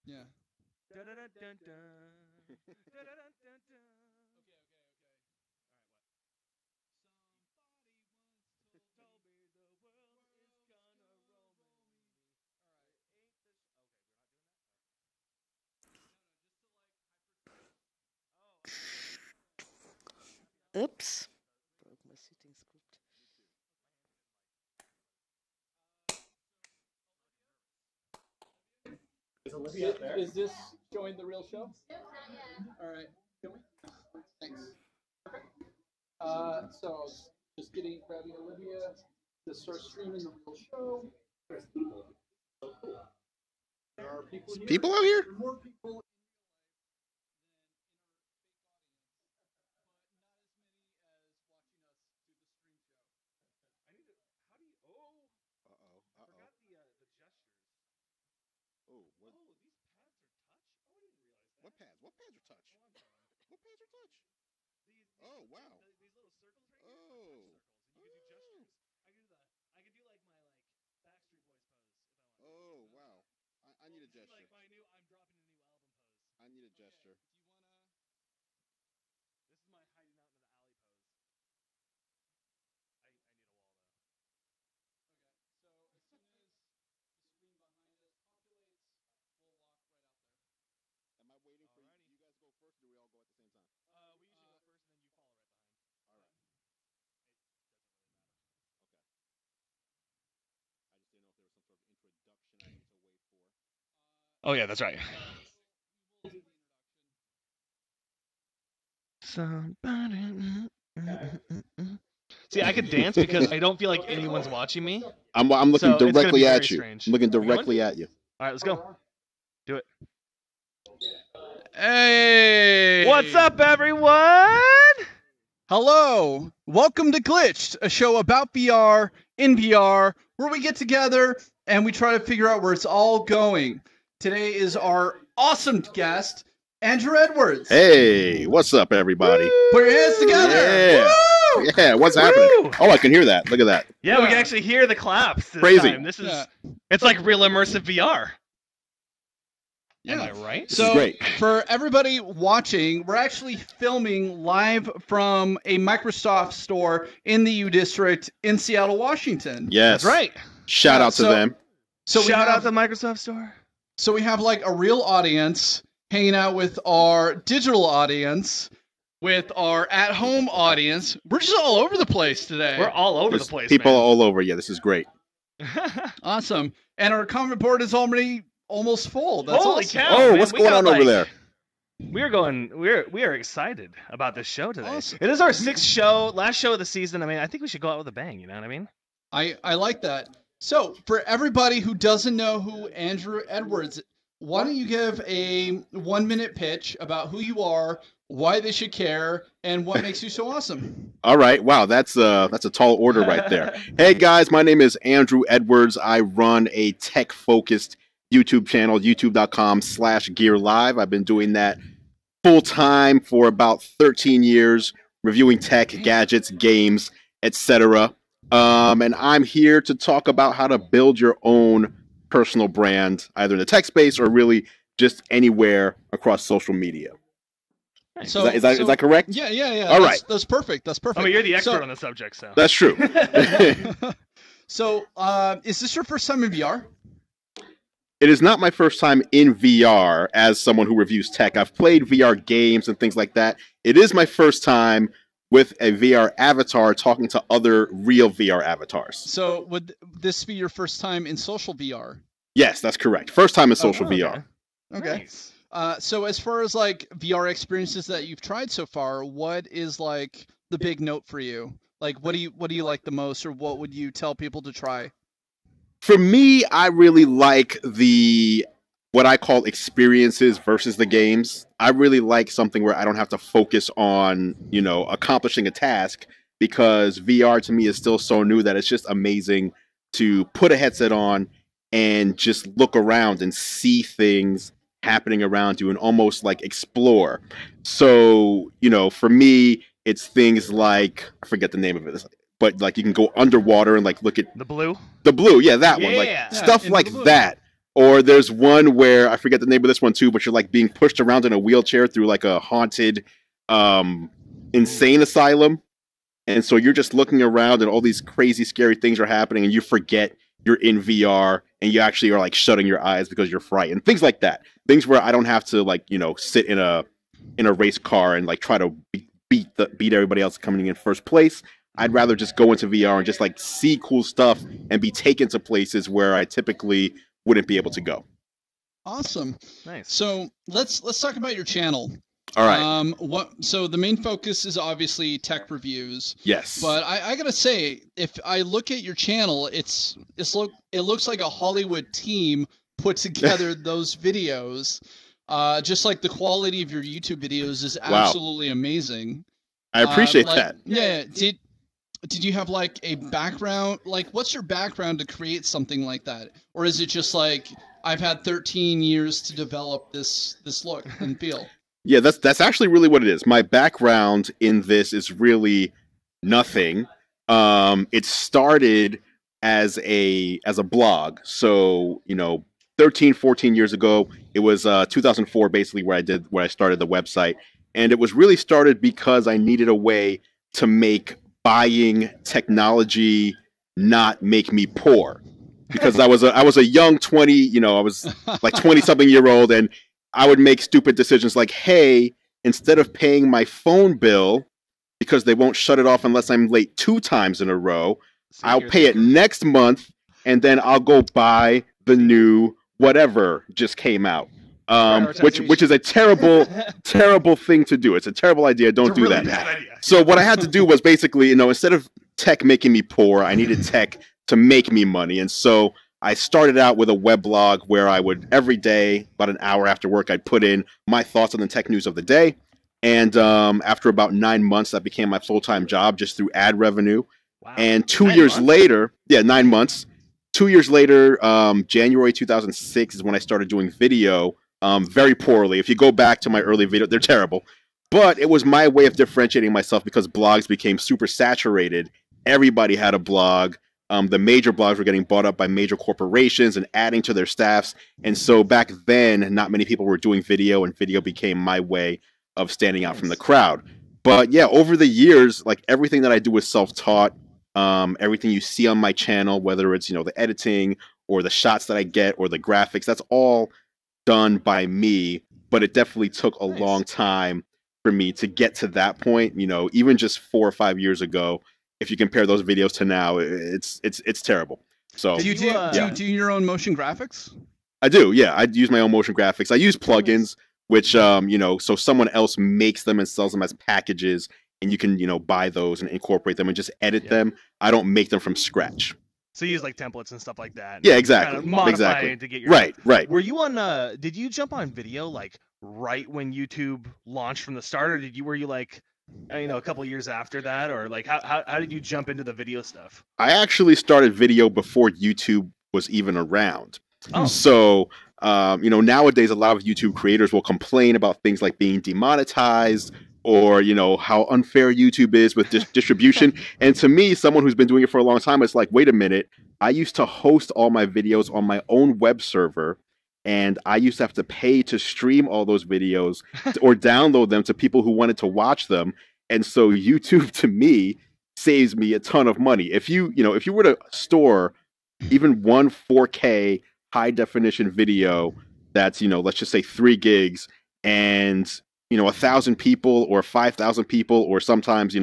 Yeah. Oops. Broke my shooting script. Is this showing the real show? All right. Can we? Thanks. So just grabbing Olivia to start streaming the real show. There's people. So cool. There are people here. People out here? There are more people. Oh, what pads? What pads are touch? What pads are touch? Oh, wow. Oh. Oh, wow. I need a gesture. I need a gesture. Am I waiting for you guys to go first, or do we all go at the same time? All right. Okay. I just didn't know if there was some sort of introduction I need to wait for. Oh yeah, that's right. Somebody. See, I could dance because I don't feel like anyone's watching me. I'm looking So it's gonna be directly at very you. strange. I'm looking We going? directly at you. All right, let's go. Do it. Hey! What's up, everyone? Hello! Welcome to Glitched, a show about VR, in VR, where we get together and we try to figure out where it's all going. Today is our awesome guest, Andrew Edwards. Hey, what's up, everybody? Put your hands together! Yeah. Woo! Yeah, what's Woo! happening? Oh, I can hear that. Look at that. Yeah, we can actually hear the claps this Crazy. time. This is Yeah. it's like real immersive VR. Am Yeah. I right? This is So, great. for everybody watching, we're actually filming live from a Microsoft store in the U District in Seattle, Washington. Yes. That's right. Shout out to so- them. So we Shout have, out to Microsoft Store. So we have like a real audience hanging out with our digital audience, with our at-home audience. We're just all over the place today. We're all over There's the place, people man. all over. Yeah, this is great. Awesome. And our comment board is already almost full. That's Holy awesome. cow! Oh, man, what's we going got, on over like- there? We are excited about this show today. Awesome. It is our sixth show, last show of the season. I mean, I think we should go out with a bang. You know what I mean? I like that. So, for everybody who doesn't know who Andrew Edwards, why don't you give a 1-minute pitch about who you are, why they should care, and what makes you so awesome? All right. Wow, that's a tall order right there. Hey guys, my name is Andrew Edwards. I run a tech-focused YouTube channel, youtube.com/Gear Live. I've been doing that full time for about 13 years, reviewing tech, gadgets, games, etc. And I'm here to talk about how to build your own personal brand, either in the tech space or really just anywhere across social media. So, Is that correct? Yeah. All right. That's perfect. That's perfect. I mean, you're the expert on the subject, so. That's true. So, is this your first time in VR? It is not my first time in VR as someone who reviews tech. I've played VR games and things like that. It is my first time with a VR avatar talking to other real VR avatars. So, would this be your first time in social VR? Yes, that's correct. First time in social okay. VR. Okay. Nice. So as far as like VR experiences that you've tried so far, what is like the big note for you? Like what do you like the most, or what would you tell people to try? For me, I really like what I call experiences versus the games. I really like something where I don't have to focus on, accomplishing a task, because VR to me is still so new that it's just amazing to put a headset on and just look around and see things happening around you and almost like explore. So, for me, it's things like, I forget the name of it, but like you can go underwater and like look at The blue. the blue, yeah, that one, like Yeah. stuff Into like the blue. that. Or there's one where I forget the name of this one too, but you're like being pushed around in a wheelchair through like a haunted, insane asylum, and so you're just looking around and all these crazy, scary things are happening, and you forget you're in VR, and you actually are like shutting your eyes because you're frightened. Things like that. Things where I don't have to like sit in a race car and like try to beat everybody else coming in first place. I'd rather just go into VR and just like see cool stuff and be taken to places where I typically wouldn't be able to go. Awesome. Nice. So let's talk about your channel. All right. So the main focus is obviously tech reviews. Yes. But I gotta say, if I look at your channel, it looks like a Hollywood team put together those videos. Just like the quality of your YouTube videos is absolutely amazing. I appreciate that. Yeah. Did you have like a background? Like, what's your background to create something like that, or is it just like I've had 13 years to develop this look and feel? Yeah, that's actually really what it is. My background in this is really nothing. It started as a blog. So, 13, 14 years ago, it was 2004 basically where I started the website. And it was really started because I needed a way to make buying technology not make me poor. Because I was a young 20, I was like 20 something year old, and I would make stupid decisions like, hey, instead of paying my phone bill because they won't shut it off unless I'm late 2 times in a row, I'll pay it next month, and then I'll go buy the new whatever just came out. Which is a terrible, terrible thing to do. It's a terrible idea. Don't do that. Bad idea. So what I had to do was basically, instead of tech making me poor, I needed tech to make me money. And so I started out with a weblog where I would every day, about an hour after work, I'd put in my thoughts on the tech news of the day. And after about 9 months, that became my full-time job just through ad revenue. Wow. And 2 years later, 9 months. 2 years later, January 2006 is when I started doing video very poorly. If you go back to my early video, they're terrible. But it was my way of differentiating myself because blogs became super saturated. Everybody had a blog. The major blogs were getting bought up by major corporations and adding to their staffs. And so back then, not many people were doing video, and video became my way of standing out from the crowd. But yeah, over the years, like everything that I do is self-taught. Everything you see on my channel, whether it's, the editing or the shots that I get or the graphics, that's all done by me. But it definitely took a long time for me to get to that point. Even just 4 or 5 years ago, if you compare those videos to now, it's terrible. So Do you do your own motion graphics? I do. Yeah, I use my own motion graphics. I use plugins, which so someone else makes them and sells them as packages, and you can buy those and incorporate them and just edit them. I don't make them from scratch. So you use like templates and stuff like that. Yeah, exactly. Kind of modify Exactly. it to get your Right. Were you on? Did you jump on video like right when YouTube launched from the start, or were you like, a couple years after that, or like how did you jump into the video stuff? I actually started video before YouTube was even around. Oh. So nowadays a lot of YouTube creators will complain about things like being demonetized or how unfair YouTube is with distribution. And to me, someone who's been doing it for a long time, it's like, wait a minute, I used to host all my videos on my own web server, and I used to have to pay to stream all those videos or download them to people who wanted to watch them. And so YouTube to me saves me a ton of money. If you were to store even one 4K high definition video that's let's just say 3 gigs, and 1,000 people or 5,000 people or sometimes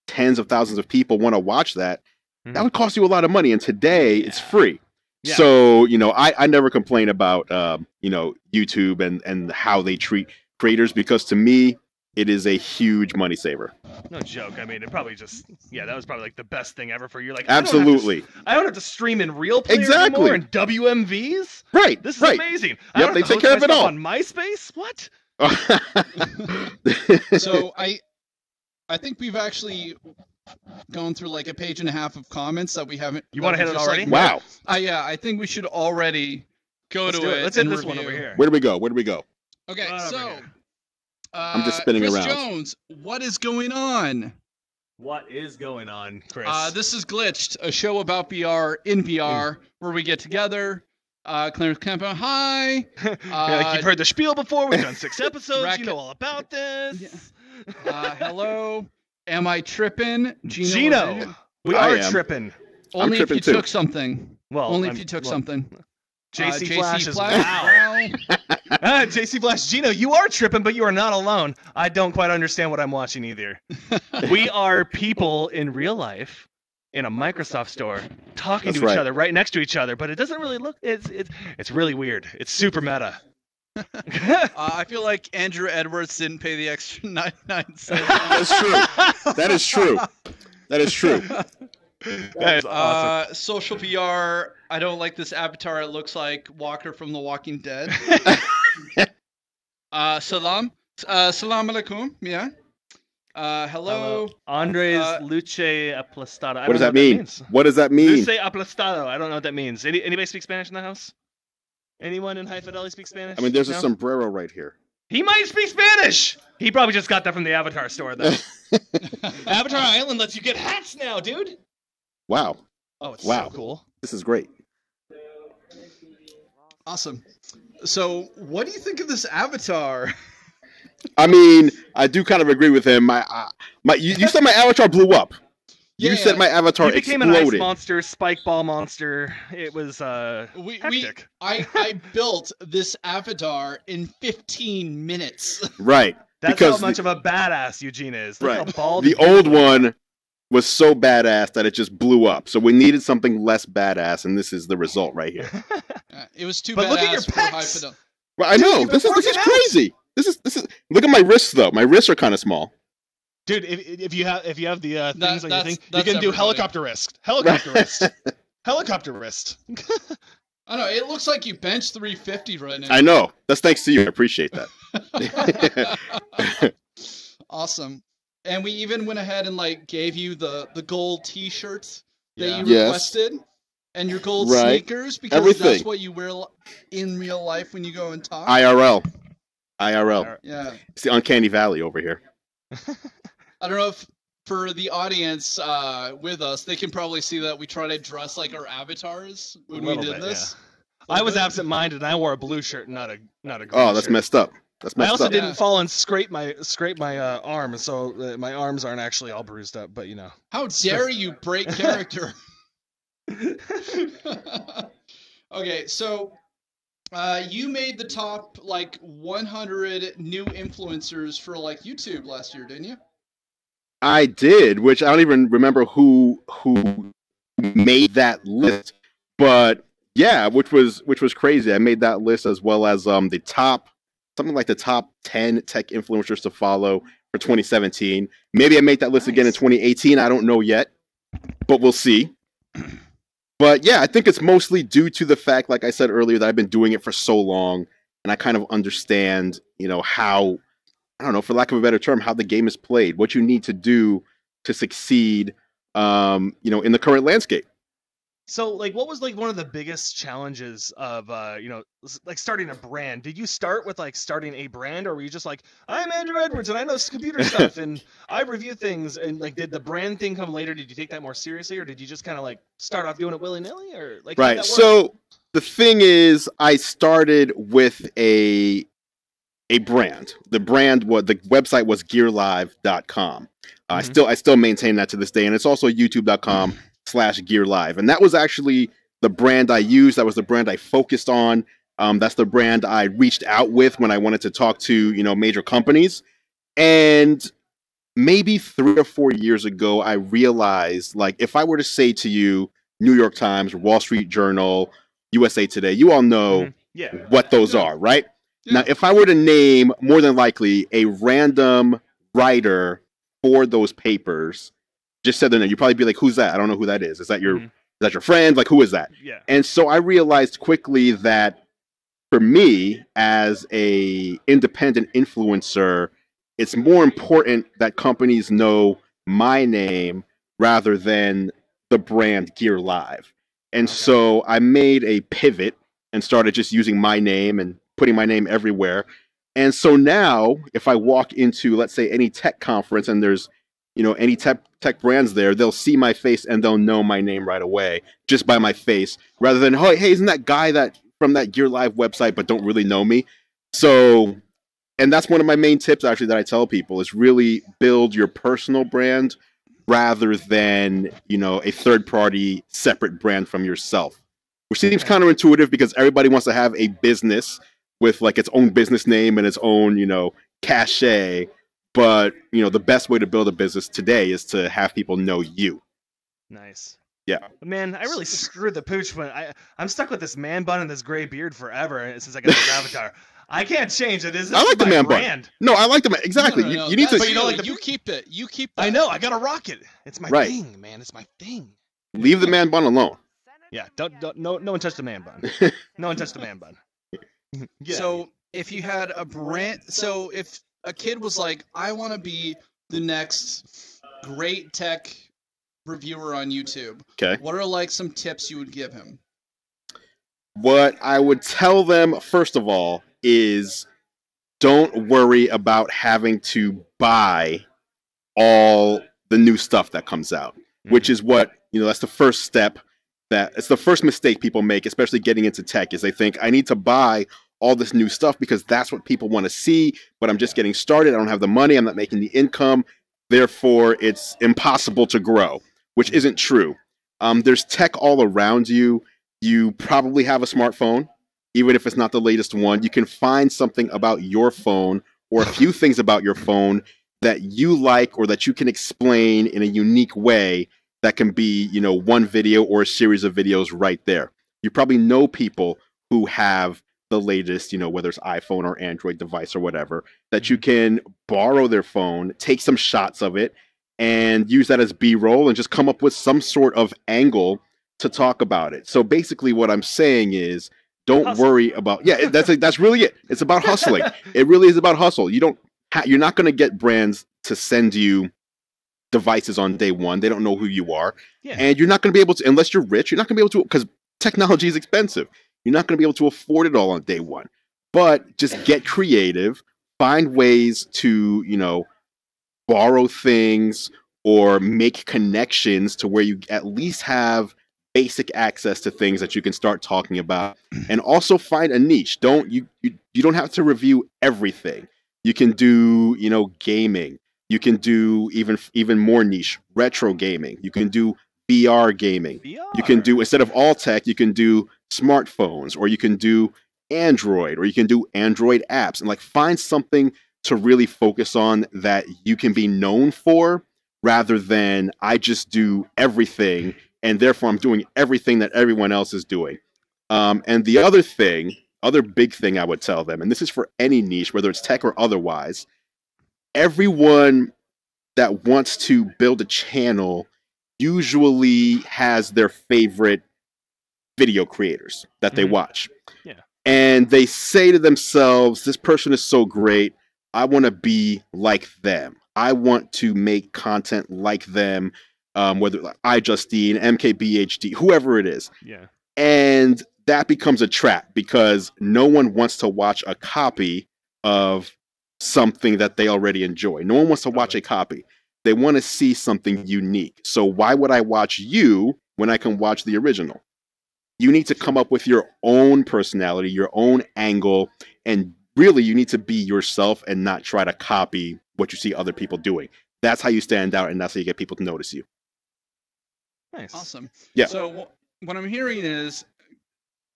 tens of thousands of people want to watch that, that would cost you a lot of money. And today it's free. Yeah. So I never complain about YouTube and how they treat creators, because to me it is a huge money saver. No joke. I mean, it probably just that was probably like the best thing ever for you. Like, absolutely. I don't have to stream in real player anymore and WMVs. Right. This is amazing. Yep, they take care of it all on MySpace. What? So I think we've actually gone through like a page and a half of comments that we haven't. You want to hit it already? Wow. Yeah, I think we should already go to it. Let's hit this one over here. Where do we go? Okay, so I'm just spinning Chris around. Jones, what is going on? What is going on, Chris? This is Glitched, a show about VR in VR, where we get together, Clarence Campo, hi. Like you've heard the spiel before. We've done 6 episodes. Rack- You know all about this. Hello. Am I tripping? Gino, we I are am. tripping. Only if tripping you too. took something. Well, Only if you took something. JC Flash is Flash, wow. JC Flash, Gino, you are tripping, but you are not alone. I don't quite understand what I'm watching either. We are people in real life in a Microsoft store talking That's to each right. other right next to each other, but it doesn't really look. It's really weird. It's super meta. I feel like Andrew Edwards didn't pay the extra 99 cents. That's true. That is true. That is true. That is awesome. Social PR. I don't like this avatar. It looks like Walker from The Walking Dead. Salam. Salam alaikum. Yeah. Hello. Andres Luce Aplastado. I What don't does know that mean? means. What does that mean? Luce Aplastado. I don't know what that means. Anybody speak Spanish in the house? Anyone in High Fidelity speak Spanish? I mean, there's a No? sombrero right here. He might speak Spanish. He probably just got that from the Avatar store, though. Avatar Island lets you get hats now, dude. Wow. Oh, it's Wow. so cool. This is great. Awesome. So, what do you think of this avatar? I mean, I do kind of agree with him. You said my avatar blew up. You said my avatar You became an ice exploded. monster, spike ball monster. It was hectic. I built this avatar in 15 minutes. Right. That's because how much of a badass Eugene is. Look right. how bald The he old is. one was so badass that it just blew up. So we needed something less badass, and this is the result right here. It was too But badass look at your for high pecs! fidelity. Well, I know you've been this is working out. crazy. This is. Look at my wrists though. My wrists are kind of small. Dude, if you have the things on your that's- thing, you that's can do everybody. helicopter wrist. Helicopter wrist. Helicopter wrist. I know, it looks like you bench 350 right now. I know. That's thanks to you. I appreciate that. Awesome. And we even went ahead and gave you the gold t-shirts that Yeah. you Yes. requested and your gold Right. sneakers because Everything. that's what you wear in real life when you go and talk. IRL. Yeah. It's the uncanny valley over here. I don't know if for the audience with us, they can probably see that we try to dress like our avatars when we Little did bit, this. I was absent-minded and I wore a blue shirt, not a green Oh, that's shirt. messed up. That's I messed also up. didn't Yeah. fall and scrape my arm, so my arms aren't actually all bruised up. But you know, How dare you break character? Okay, so you made the top 100 new influencers for YouTube last year, didn't you? I did, which I don't even remember who made that list, but yeah, which was crazy. I made that list as well as the top 10 tech influencers to follow for 2017. Maybe I made that list again in 2018. I don't know yet, but we'll see. But yeah, I think it's mostly due to the fact, like I said earlier, that I've been doing it for so long, and I kind of understand, how, I don't know, for lack of a better term, how the game is played, what you need to do to succeed, in the current landscape. so what was one of the biggest challenges of starting a brand? Did you start with starting a brand, or were you just I'm Andrew Edwards and I know computer stuff and I review things, and did the brand thing come later? Did you take that more seriously, or did you just kind of start off doing it willy nilly, or how'd Right. that work? So the thing is, I started with a brand. The website was gearlive.com. I still maintain that to this day, and it's also youtube.com/gearlive. And that was actually the brand I used. That was the brand I focused on. That's the brand I reached out with when I wanted to talk to, major companies. And maybe 3 or 4 years ago, I realized, if I were to say to you, New York Times, Wall Street Journal, USA Today, you all know Yeah. what those are, right? Yeah. Now, if I were to name, more than likely, a random writer for those papers, just said their name, you'd probably be like, "Who's that? I don't know who that is. Is that your friend? Who is that?" Yeah. And so I realized quickly that for me, as a independent influencer, it's more important that companies know my name rather than the brand Gear Live. And so I made a pivot and started just using my name and putting my name everywhere. And so now, if I walk into, let's say, any tech conference and there's, any tech brands there, they'll see my face and they'll know my name right away just by my face, rather than, hey, isn't that guy that from that Gear Live website but don't really know me. So, and that's one of my main tips actually that I tell people is really build your personal brand rather than, a third party separate brand from yourself. Which seems counterintuitive because everybody wants to have a business with like its own business name and its own, cachet. But, the best way to build a business today is to have people know you. Nice. Yeah. Man, I really screwed the pooch when I'm stuck with this man bun and this gray beard forever since I got this avatar. I can't change it. This I like the man brand. bun. No, I like the man. Exactly. No, you need to. but you don't like you keep it. You keep that. I know. I gotta rock it. It's my thing, man. It's my thing. Leave the man bun alone. Yeah. Don't no one touch the man bun. No one touch the man bun. So if you had a brand, so if a kid was like, I want to be the next great tech reviewer on YouTube. Okay. What are like some tips you would give him? What I would tell them, first of all, is don't worry about having to buy all the new stuff that comes out, which is what, that's the first step. It's the first mistake people make, especially getting into tech, is they think, I need to buy all this new stuff because that's what people want to see, but I'm just getting started. I don't have the money. I'm not making the income. Therefore, it's impossible to grow, which isn't true. There's tech all around you. You probably have a smartphone, even if it's not the latest one. You can find something about your phone or a few things about your phone that you like or that you can explain in a unique way that can be, one video or a series of videos right there. You probably know people who have the latest, whether it's iPhone or Android device or whatever, that you can borrow their phone, take some shots of it, and use that as B-roll and just come up with some sort of angle to talk about it. So basically what I'm saying is don't worry about, that's really it. It's about hustling. It really is about hustle. You're not going to get brands to send you devices on day one. They don't know who you are. Yeah. And you're not going to be able to, unless you're rich, you're not going to be able to, because technology is expensive. You're not going to be able to afford it all on day one. But just get creative, find ways to, borrow things or make connections to where you at least have basic access to things that you can start talking about, and also find a niche. You don't have to review everything. You can do, gaming. You can do even more niche retro gaming. You can do VR gaming. You can do, instead of all tech, you can do smartphones, or you can do Android, or you can do Android apps, and like find something to really focus on that you can be known for, rather than I just do everything and therefore I'm doing everything that everyone else is doing. And the other big thing I would tell them, and this is for any niche, whether it's tech or otherwise, everyone that wants to build a channel usually has their favorite video creators that they watch. Yeah. And they say to themselves, this person is so great, I want to be like them. I want to make content like them, whether like iJustine, MKBHD, whoever it is. Yeah. And that becomes a trap because no one wants to watch a copy of something that they already enjoy. No one wants to watch a copy. They want to see something unique. So why would I watch you when I can watch the original? You need to come up with your own personality, your own angle, and really you need to be yourself and not try to copy what you see other people doing. That's how you stand out, and that's how you get people to notice you. Nice. Awesome. Yeah. So what I'm hearing is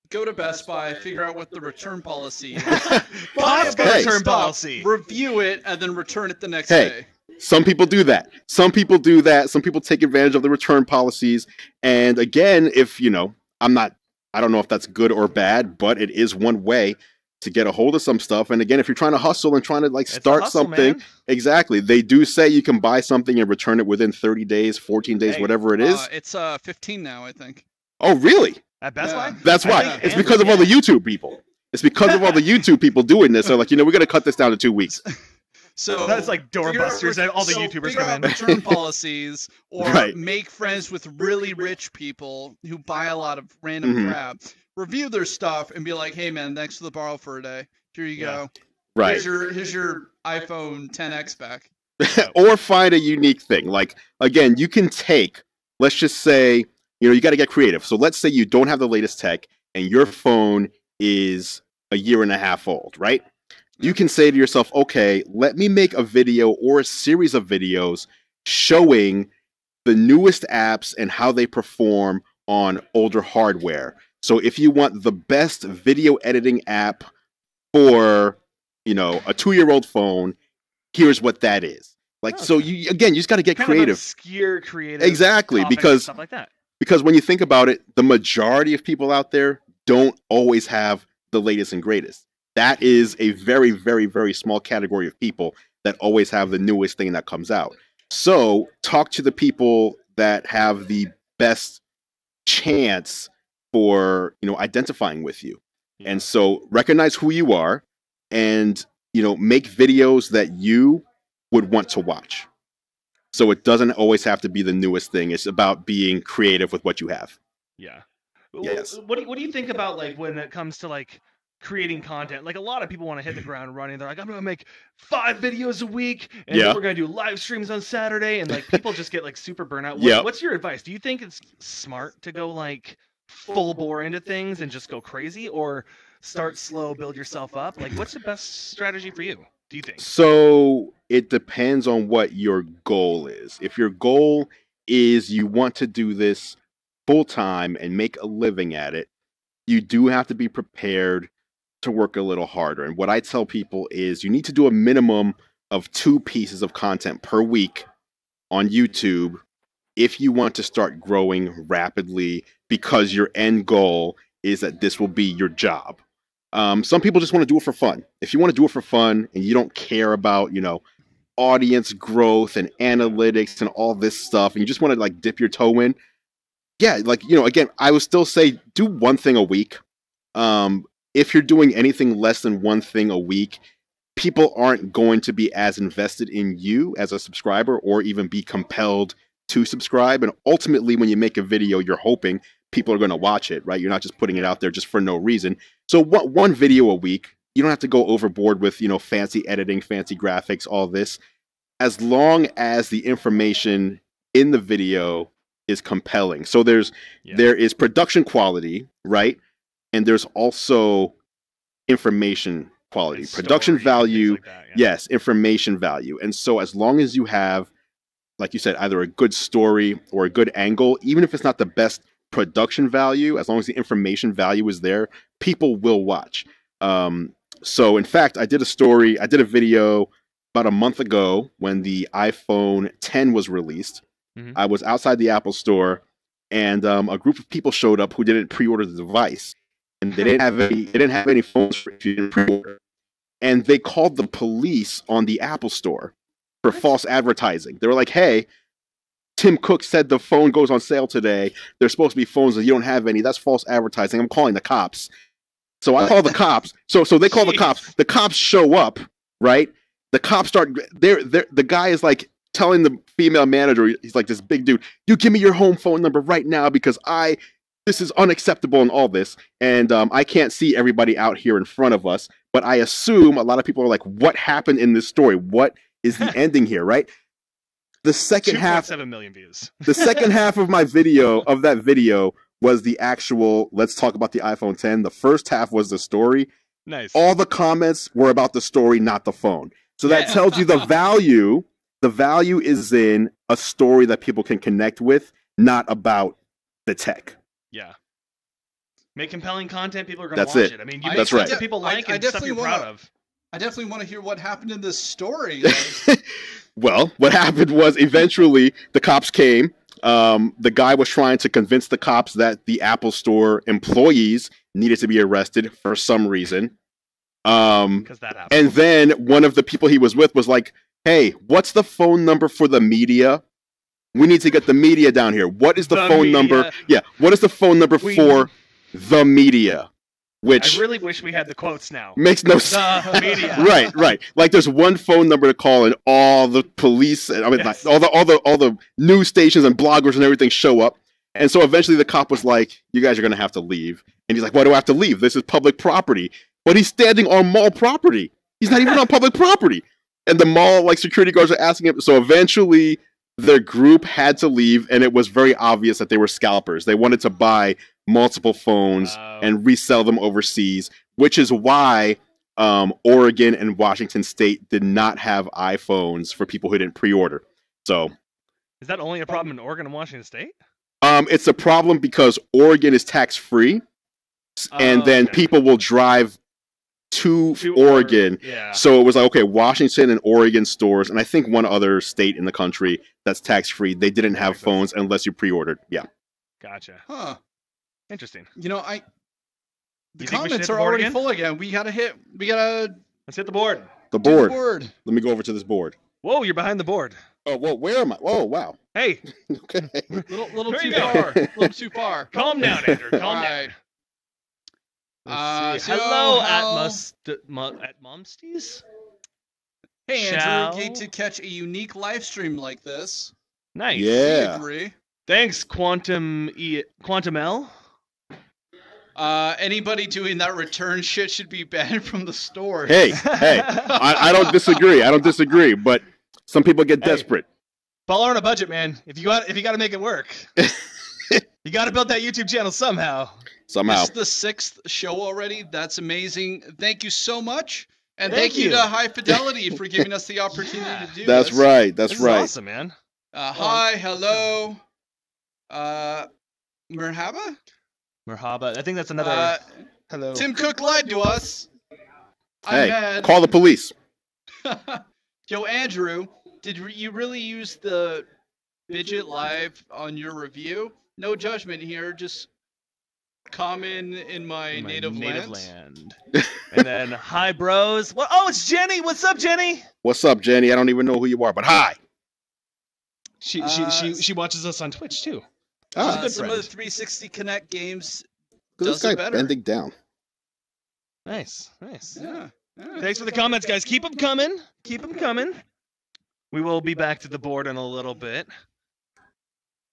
go to Best Buy, figure out what the return policy is. Buy a return stuff, policy. Review it, and then return it the next Hey. day. Some people do that. Some people take advantage of the return policies. And again, if, I don't know if that's good or bad, but it is one way to get a hold of some stuff. And again, if you're trying to hustle and trying to start something, man. Exactly. They do say you can buy something and return it within 30 days, 14 days, whatever it is. It's 15 now, I think. Oh, really? At Best Buy? That's why. It's because of all the YouTube people. It's because of all the YouTube people doing this. They're like, we're going to cut this down to 2 weeks. So that's like doorbusters and all the YouTubers come in. Return policies, or make friends with really rich people who buy a lot of random crap. Review their stuff and be like, "Hey man, thanks for the borrow for a day. Here you go. Right. Here's your iPhone 10X back." Or find a unique thing. Like again, you can take. Let's just say you got to get creative. So let's say you don't have the latest tech and your phone is a year and a half old, right? You can say to yourself, okay, let me make a video or a series of videos showing the newest apps and how they perform on older hardware. So if you want the best video editing app for, a 2-year-old phone, here's what that is. Like, so you just got to get kind creative. of obscure creative. Exactly, because stuff like that. Because when you think about it, the majority of people out there don't always have the latest and greatest. That is a very, very, very small category of people that always have the newest thing that comes out. So talk to the people that have the best chance for, identifying with you. Yeah. And so recognize who you are and, make videos that you would want to watch. So it doesn't always have to be the newest thing. It's about being creative with what you have. Yeah. Yes. What do you think about like when it comes to like creating content? Like a lot of people want to hit the ground running. They're like, I'm gonna make 5 videos a week, and then we're gonna do live streams on Saturday, and like people just get like super burnout. What's your advice? Do you think it's smart to go like full bore into things and just go crazy, or start slow, build yourself up? Like, what's the best strategy for you, do you think? So it depends on what your goal is. If your goal is you want to do this full time and make a living at it, you do have to be prepared to work a little harder. And what I tell people is you need to do a minimum of 2 pieces of content per week on YouTube if you want to start growing rapidly, because your end goal is that this will be your job. Some people just want to do it for fun. If you want to do it for fun and you don't care about, audience growth and analytics and all this stuff, and you just want to like dip your toe in, yeah, like, again, I would still say do one thing a week. If you're doing anything less than one thing a week, people aren't going to be as invested in you as a subscriber or even be compelled to subscribe. And ultimately, when you make a video, you're hoping people are going to watch it, right? You're not just putting it out there just for no reason. So one video a week, you don't have to go overboard with, fancy editing, fancy graphics, all this. As long as the information in the video is compelling. So there is production quality, right? And there's also information quality, and production value, like that, yes, information value. And so as long as you have, like you said, either a good story or a good angle, even if it's not the best production value, as long as the information value is there, people will watch. So in fact, I did a video about a month ago when the iPhone 10 was released. Mm-hmm. I was outside the Apple store, and a group of people showed up who didn't pre-order the device, and they didn't have any phones for if you didn't pre-order. And they called the police on the Apple store for false advertising. They were like, "Hey, Tim Cook said the phone goes on sale today. There's supposed to be phones that you don't have any. That's false advertising. I'm calling the cops." So I call the cops. So they call the cops. The cops show up, right? The cops start. The guy is like telling the female manager, he's like, this big dude, "You give me your home phone number right now because this is unacceptable and all this. And I can't see everybody out here in front of us. But I assume a lot of people are like, what happened in this story? What is the ending here, right?" The second half, 2.7 million views. The second half of that video was the actual, let's talk about the iPhone 10. The first half was the story. Nice. All the comments were about the story, not the phone. So that tells you the value. The value is in a story that people can connect with, not about the tech. Yeah. Make compelling content, people are going to watch it. I mean, you make That's stuff right. that people like and stuff you're proud of. I definitely want to hear what happened in this story. Well, what happened was eventually the cops came. The guy was trying to convince the cops that the Apple Store employees needed to be arrested for some reason. Because that happened. And then one of the people he was with was like, "Hey, what's the phone number for the media? We need to get the media down here. What is the phone number? Yeah, what is the phone number for the media?" Which I really wish we had the quotes now. Makes no sense. The media. Right. Like there's one phone number to call, and all the police, all the news stations and bloggers and everything show up. And so eventually the cop was like, "You guys are gonna have to leave." And he's like, "Why do I have to leave? This is public property." But he's standing on mall property. He's not even on public property. And the mall security guards are asking him. So eventually their group had to leave, and it was very obvious that they were scalpers. They wanted to buy multiple phones Oh. and resell them overseas, which is why Oregon and Washington State did not have iPhones for people who didn't pre-order. So Is that only a problem in Oregon and Washington State? it's a problem because Oregon is tax-free, and Oh, then okay. people will drive to Oregon. Yeah. So it was like, okay, Washington and Oregon stores, and I think one other state in the country that's tax-free, they didn't have phones unless you pre-ordered. Yeah. Gotcha. Huh. Interesting. You know, the You think we should comments hit the are board already again? full again. We gotta Let's hit the board. The do the board. board. Let me go over to this board. Whoa, you're behind the board. Oh, whoa, where am I? Whoa, wow. Hey, Okay. Little There too you go. far. Little too far. calm down, Andrew. Calm All down. right. Let's see. So Hello, how- at Momsties. Hey, Shall- Andrew, get to catch a unique live stream like this. Nice. Yeah. We agree. Thanks, Quantum L. Anybody doing that return shit should be banned from the store. Hey, I don't disagree. I don't disagree, but some people get Hey. desperate. Baller on a budget, man. If you got to make it work, you got to build that YouTube channel somehow. Somehow. This is the 6th show already. That's amazing. Thank you so much. And Thank thank you you. to High Fidelity for giving us the opportunity Yeah. to do That's this. right. That's This right. is awesome, man. Hi, hello. Merhaba? Merhaba. I think that's another. Uh, Hello. Tim Cook lied to us. I'm Hey, mad. call the police. Yo, Andrew, did you really use the Fidget Live on your review? No judgment here, just common in my native land. And then, hi, bros. Well, oh, it's Jenny. What's up, Jenny? What's up, Jenny? I don't even know who you are, but hi. She watches us on Twitch too. Ah, good Some of the friend. 360 Connect games this does guy it better. bending down. Nice. Yeah. Thanks for the comments, guys. Keep them coming. Keep them coming. We will be back to the board in a little bit.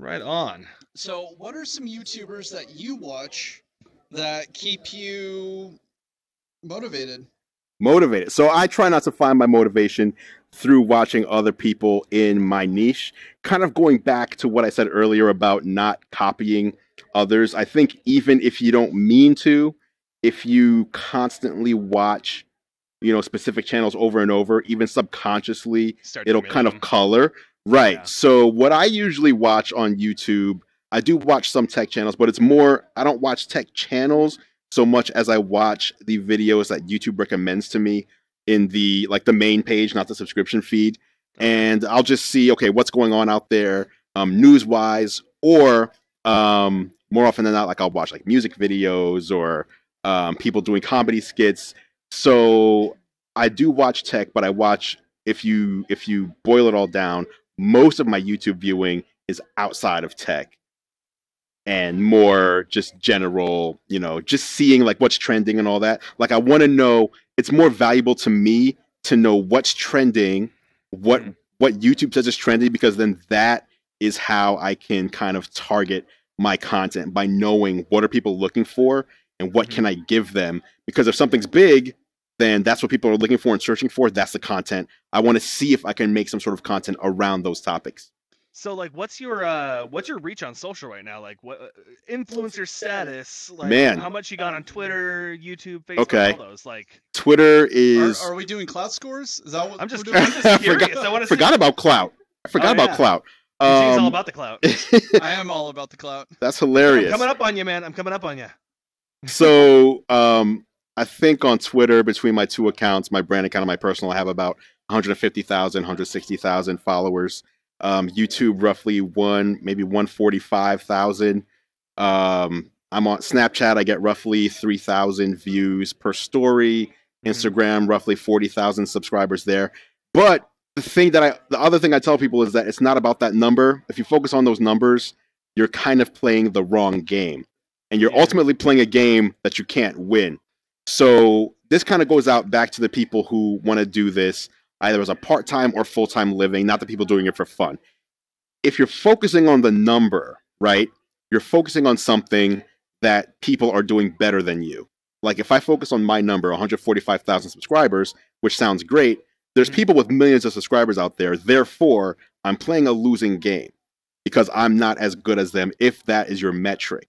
Right on. So, what are some YouTubers that you watch that keep you motivated? Motivated. So I try not to find my motivation through watching other people in my niche. Kind of going back to what I said earlier about not copying others. I think even if you don't mean to, if you constantly watch, specific channels over and over, even subconsciously, Start it'll emulating kind of them. color. Right. Yeah. So what I usually watch on YouTube, I do watch some tech channels, but it's more, I don't watch tech channels so much as I watch the videos that YouTube recommends to me in the main page, not the subscription feed. And I'll just see, okay, what's going on out there, news-wise, or more often than not, I'll watch music videos or people doing comedy skits. So I do watch tech, but I watch, if you boil it all down, most of my YouTube viewing is outside of tech and more just general, just seeing what's trending and all that. I want to know, it's more valuable to me to know what's trending, what YouTube says is trending, because then that is how I can kind of target my content, by knowing what are people looking for and what can I give them. Because if something's big, then that's what people are looking for and searching for. That's the content. I want to see if I can make some sort of content around those topics. So, what's your reach on social right now? What influencer status? Man. How much you got on Twitter, YouTube, Facebook, Okay. all those? Twitter is. Are we doing clout scores? Is that what I'm just we're doing? curious. I want to Forgot about clout. I forgot about yeah. clout. Eugene's all about the clout. I am all about the clout. That's I'm hilarious. coming up on you, man. I'm coming up on you. So, I think on Twitter, between my two accounts, my brand account and my personal, I have about 150,000, 160,000 followers. YouTube, roughly maybe 145,000. I'm on Snapchat. I get roughly 3,000 views per story. Instagram, roughly 40,000 subscribers there. But the other thing I tell people is that it's not about that number. If you focus on those numbers, you're kind of playing the wrong game, and you're ultimately playing a game that you can't win. So this kind of goes out back to the people who want to do this either as a part-time or full-time living, not the people doing it for fun. If you're focusing on the number, right, you're focusing on something that people are doing better than you. If I focus on my number, 145,000 subscribers, which sounds great, there's people with millions of subscribers out there. Therefore, I'm playing a losing game because I'm not as good as them, if that is your metric.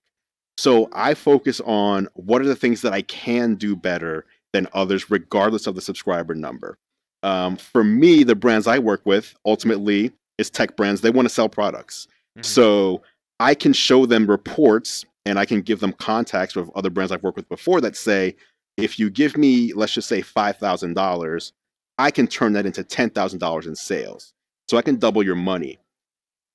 So I focus on what are the things that I can do better than others, regardless of the subscriber number. For me, the brands I work with ultimately is tech brands. They want to sell products. So I can show them reports and I can give them contacts with other brands I've worked with before that say, if you give me, let's just say $5,000, I can turn that into $10,000 in sales. So I can double your money.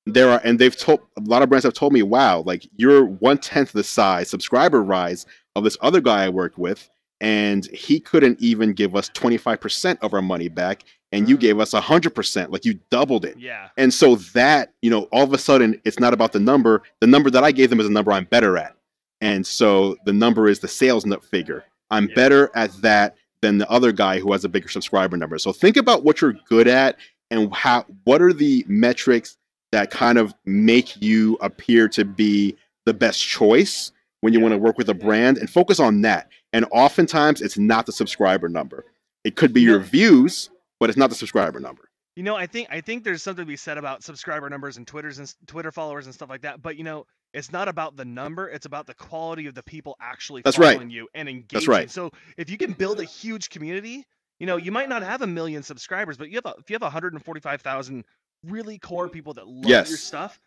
They've told a lot of brands have told me, wow, like you're 1/10 the size subscriber rise of this other guy I worked with, and he couldn't even give us 25% of our money back, and you gave us 100%, like you doubled it. Yeah. And so that, all of a sudden it's not about the number. The number that I gave them is a number I'm better at. And so the number is the sales figure. I'm better at that than the other guy who has a bigger subscriber number. So think about what you're good at and what are the metrics that kind of make you appear to be the best choice when you want to work with a brand, and focus on that. And oftentimes it's not the subscriber number. It could be your views, but it's not the subscriber number. I think there's something to be said about subscriber numbers and Twitter followers and stuff like that. But it's not about the number; it's about the quality of the people actually following you and engaging. That's right. So if you can build a huge community, you might not have 1 million subscribers, but if you have 145,000 really core people that love your stuff,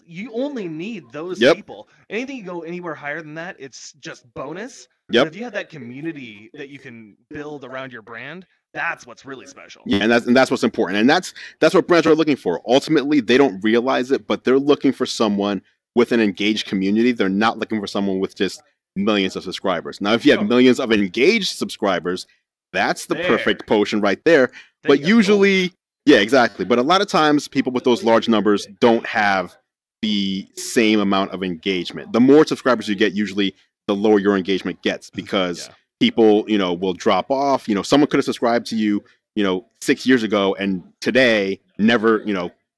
you only need those people. Anything you go anywhere higher than that, it's just bonus. But if you have that community that you can build around your brand, that's what's really special. Yeah, and that's what's important. And that's what brands are looking for. Ultimately, they don't realize it, but they're looking for someone with an engaged community. They're not looking for someone with just millions of subscribers. Now, if you have millions of engaged subscribers, that's the perfect potion right there. But usually, yeah, exactly. But a lot of times people with those large numbers don't have the same amount of engagement. The more subscribers you get, usually the lower your engagement gets, because people, will drop off. Someone could have subscribed to you, 6 years ago, and today never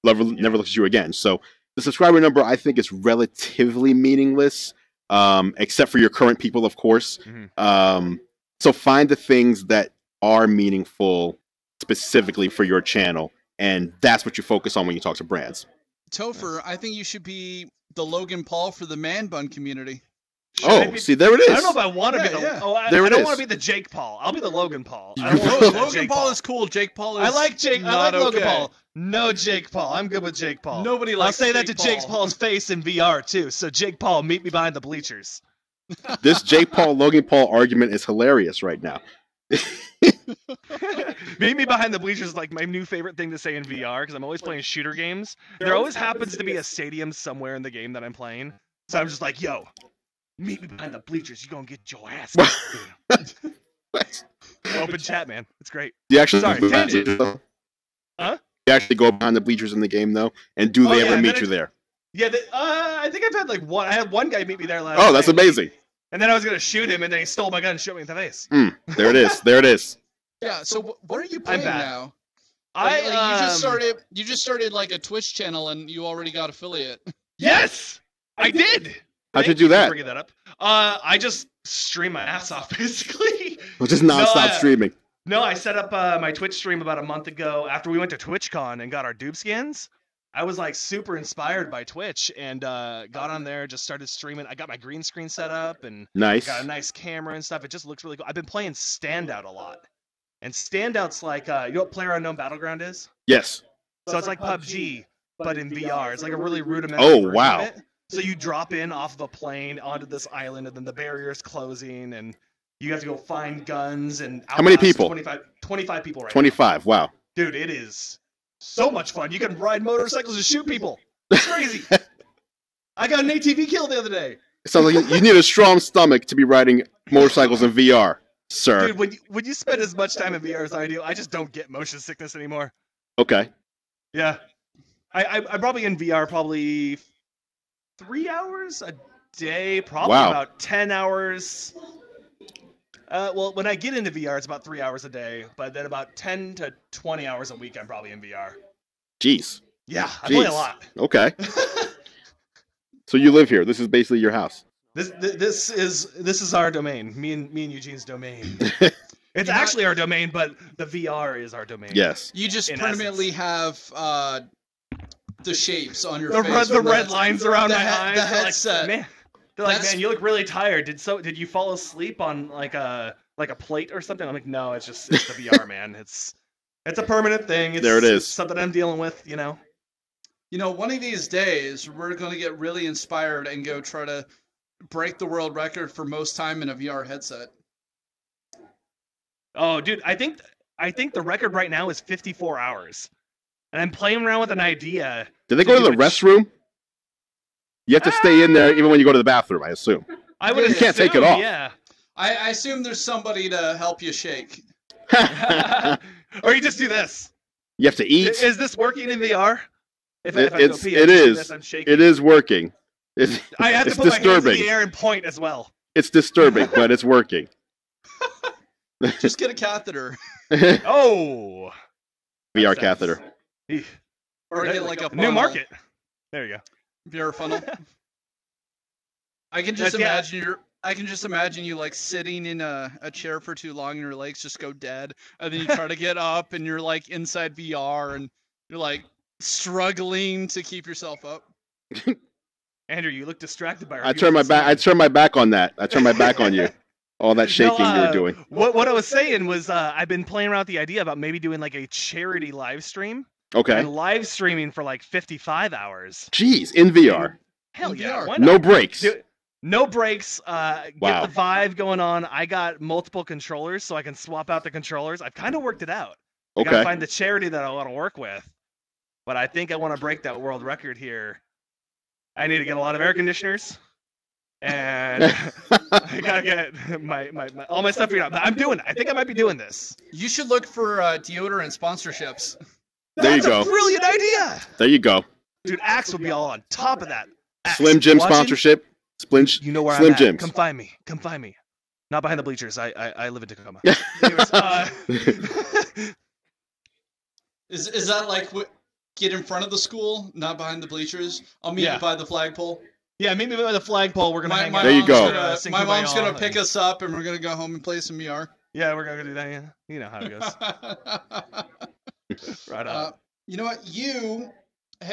looks at you again. So the subscriber number, I think, is relatively meaningless, except for your current people, of course. So find the things that are meaningful specifically for your channel, and that's what you focus on when you talk to brands. Topher, I think you should be the Logan Paul for the man bun community. See, there it is. I don't know if I want to be the. Oh, I don't want to be the Jake Paul. I'll be the Logan Paul. Logan Paul is cool. Jake Paul is. I like Logan Paul. No Jake Paul. I'm good with Jake Paul. Nobody likes. I'll say that to Jake Paul's face in VR too. So Jake Paul, meet me behind the bleachers. This Jake Paul Logan Paul argument is hilarious right now. Meet me behind the bleachers is like my new favorite thing to say in VR, because I'm always playing shooter games. There always happens to be a stadium somewhere in the game that I'm playing, so I'm just like, yo, meet me behind the bleachers. You're gonna get your ass kicked. Open chat, man. It's great. You actually Huh? You actually go behind the bleachers in the game though, and do they ever meet you there? Yeah, I think I've had like one. I had one guy meet me there last. Oh, that's amazing. And then I was gonna shoot him, and then he stole my gun and shot me in the face. There it is. There it is. Yeah. So what are you playing now? You just started like a Twitch channel, and you already got affiliate. Yes, I did. How'd you do that? Bringing that up. I just stream my ass off, basically. Well, just nonstop streaming. No, I set up my Twitch stream about a month ago after we went to TwitchCon and got our dupe skins. I was like super inspired by Twitch and got on there, just started streaming. I got my green screen set up and got a nice camera and stuff. It just looks really cool. I've been playing Standout a lot. And Standout's like, you know what PlayerUnknown Battleground is? Yes. So it's like PUBG, but in VR. It's like a really rudimentary version of it. So you drop in off of a plane onto this island, and then the barrier's closing, and you have to go find guns. And how many people? 25 people right now. 25, wow. Dude, it is so much fun. You can ride motorcycles and shoot people. It's crazy. I got an ATV kill the other day. It sounds like you need a strong stomach to be riding motorcycles in VR, sir. Dude, when you spend as much time in VR as I do, I just don't get motion sickness anymore. Okay. Yeah. I'm probably in VR probably 3 hours a day, probably about 10 hours. Well, when I get into VR, it's about 3 hours a day, but then about 10 to 20 hours a week, I'm probably in VR. Jeez. Yeah, I play a lot. Okay. So you live here. This is basically your house. This is our domain. Me and Eugene's domain. It's actually our domain, but the VR is our domain. Yes. You just permanently have the shapes on your face. The red lines around my eyes. The headset. Like, man, They're like, That's- man, you look really tired. Did you fall asleep on like a plate or something? I'm like, no, it's the VR, man. It's a permanent thing. There it is. It's something I'm dealing with, you know. You know, one of these days we're going to get really inspired and go try to break the world record for most time in a VR headset. Oh, dude, I think the record right now is 54 hours, and I'm playing around with an idea. Did they go to the do a restroom? You have to stay in there even when you go to the bathroom, I assume. I would You can't take it assume, off. Yeah. I assume there's somebody to help you shake. Or you just do this. You have to eat. Is this working in VR? If I go It's pee, it I just do is this, I'm shaking. it is working. It's I have to it's put my hands in disturbing. the air and point as well. It's disturbing, but it's working. Just get a catheter. Oh. VR That's- catheter. Eesh. Or get like a New funnel. market. There you go. VR funnel. I can just imagine you like sitting in a chair for too long and your legs just go dead, and then you try to get up and you're like inside VR and you're like struggling to keep yourself up. Andrew, you look distracted by our I turn my back. I turn my back on that. I turn my back on you. All that shaking you were doing. What I was saying was I've been playing around with the idea about maybe doing like a charity live stream Okay. and live streaming for like 55 hours. Jeez, in VR. Hell In yeah, VR. why No not? breaks. No breaks. Get Wow. the vibe going on. I got multiple controllers, so I can swap out the controllers. I've kind of worked it out. I gotta Okay. find the charity that I want to work with, but I think I want to break that world record here. I need to get a lot of air conditioners, and I gotta get my all my stuff figured out. But I'm doing it. I think I might be doing this. You should look for deodorant sponsorships. There you That's go. a brilliant idea, There you go. dude. Axe would be all on top of that. Axe, Slim Jim watching? sponsorship. You know where Slim I'm at. Jims. Come find me. Come find me. Not behind the bleachers. I live in Tacoma. Anyways, Is that like get in front of the school, not behind the bleachers? I'll meet Yeah. you by the flagpole. yeah, meet me by the flagpole. We're gonna hang out. There you go. My mom's gonna pick us up, and we're gonna go home and play some VR. Yeah, we're gonna do that. Yeah, you know how it goes. Right on. You know what?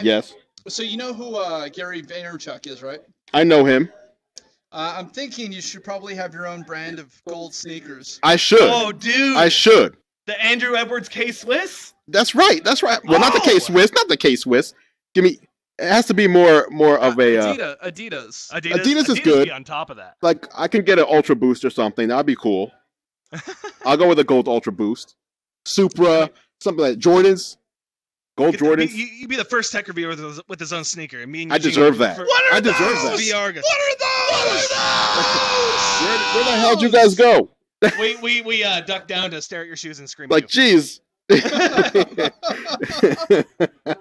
Yes, So you know who Gary Vaynerchuk is, right? I know him. I'm thinking you should probably have your own brand of gold sneakers. I should. Oh, dude. I should. The Andrew Edwards K Swiss. That's right. That's right. Well, not the K Oh! Swiss. Not the K Swiss. Give me. It has to be more of a Adidas. Adidas is good. Be on top of that. like I can get an Ultra Boost or something. That'd be cool. I'll go with a gold Ultra Boost. Supra, something like Jordans. Gold Jordans. You be the first tech reviewer with his own sneaker. And me and I Eugene deserve will be that. the I deserve that. VR guys. Where the hell did you guys go? We ducked down to stare at your shoes and scream. Like, at you. geez.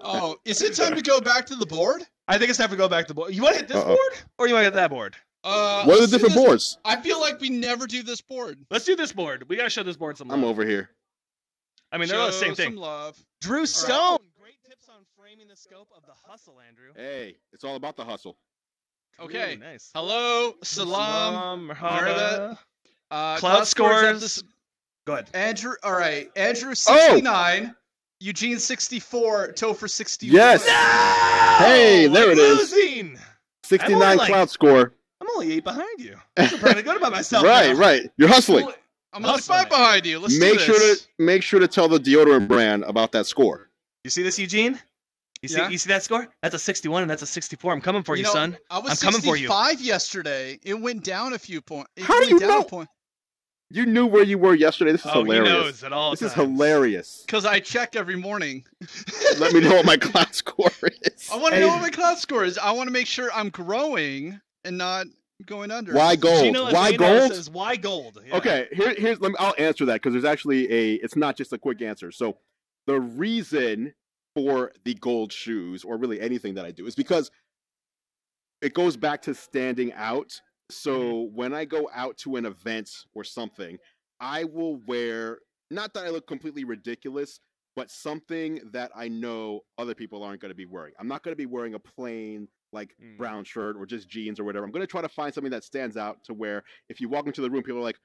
Oh, is it time to go back to the board? I think it's time to go back to the board. You want to hit this Uh-oh. board or you want to hit that board? What are the let's do different this- boards? I feel like we never do this board. Let's do this board. We gotta show this board some love. I'm over here. I mean, they're all the same Show thing. Some love. Drew Stone. Great tips on framing the scope of the hustle, Andrew. Hey, it's all about the hustle. Okay. Ooh, nice. Hello, salam. Marhaba. Cloud scores. at this- Go ahead. Andrew. All right, Andrew Oh! 69, Eugene 64, Topher 61. Yes. Hey, there I'm it is. losing. 69 like- cloud score. I'm only 8 behind you. I'm feeling pretty good about myself. Right, now. right. You're hustling. I'm only Hustling 5 it. behind you. Let's Make do sure this. to make sure to tell the deodorant brand about that score. You see this, Eugene? Yeah. You see that score? That's a 61 and that's a 64. I'm coming for you, know, son. I was I'm coming for you. 65 yesterday. It went down a few points. How do you know? You knew where you were yesterday. This is Oh, he hilarious. knows at all This is times. hilarious. Because I check every morning. Let me know what my cloud score is. I want to know what my class score is. I want to make sure I'm growing and not going under. Why gold? Gino Why Adeno gold? Says, why gold? Yeah. Okay, here's I'll answer that because there's actually it's not just a quick answer. So the reason for the gold shoes or really anything that I do is because it goes back to standing out. So when I go out to an event or something, I will wear, not that I look completely ridiculous, but something that I know other people aren't going to be wearing. I'm not going to be wearing a plain like brown shirt or just jeans or whatever. I'm going to try to find something that stands out to where if you walk into the room, people are like,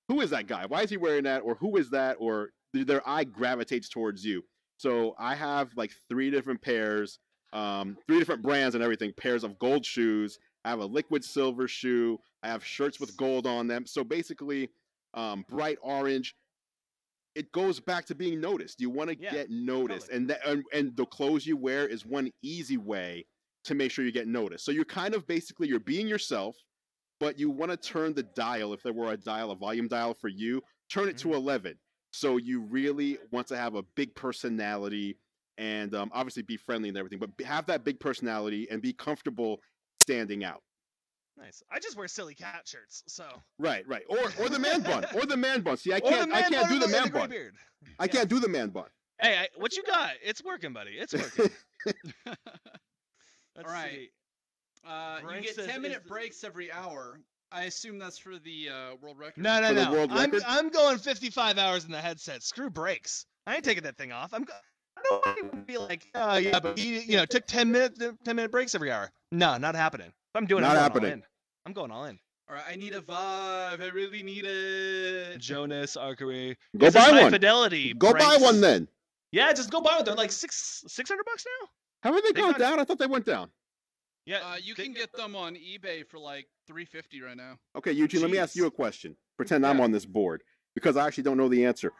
who is that guy? Why is he wearing that? Or who is that? Or their eye gravitates towards you. So I have like 3 different pairs, 3 different brands and everything, pairs of gold shoes. I have a liquid silver shoe. I have shirts with gold on them. So basically, bright orange. It goes back to being noticed. You want to get noticed, and the clothes you wear is one easy way to make sure you get noticed. So you're kind of basically you're being yourself, but you want to turn the dial. If there were a dial, a volume dial for you, turn it to 11. So you really want to have a big personality and obviously be friendly and everything, but have that big personality and be comfortable standing out. Nice. I just wear silly cat shirts, so. Right. Or the man bun. Or the man bun. See, I can't do the man bun. I can't do the man bun. Hey, what you got? It's working, buddy. It's working. All right. You get 10-minute breaks every hour. I assume that's for the world record. No. the world record? I'm going 55 hours in the headset. Screw breaks. I ain't taking that thing off. Nobody would be like, oh yeah, but you know, took 10-minute breaks every hour. No, not happening. If I'm doing it, I'm going all in. All right, I need a vibe. I really need it. Jonas, Archery. Go buy one. Fidelity. Go buy one then. Yeah, just go buy one. They're like $600 now. Haven't they gone down? I thought they went down. Yeah, you can get them on eBay for like $350 right now. Okay, Eugene, let me ask you a question. Pretend I'm on this board because I actually don't know the answer.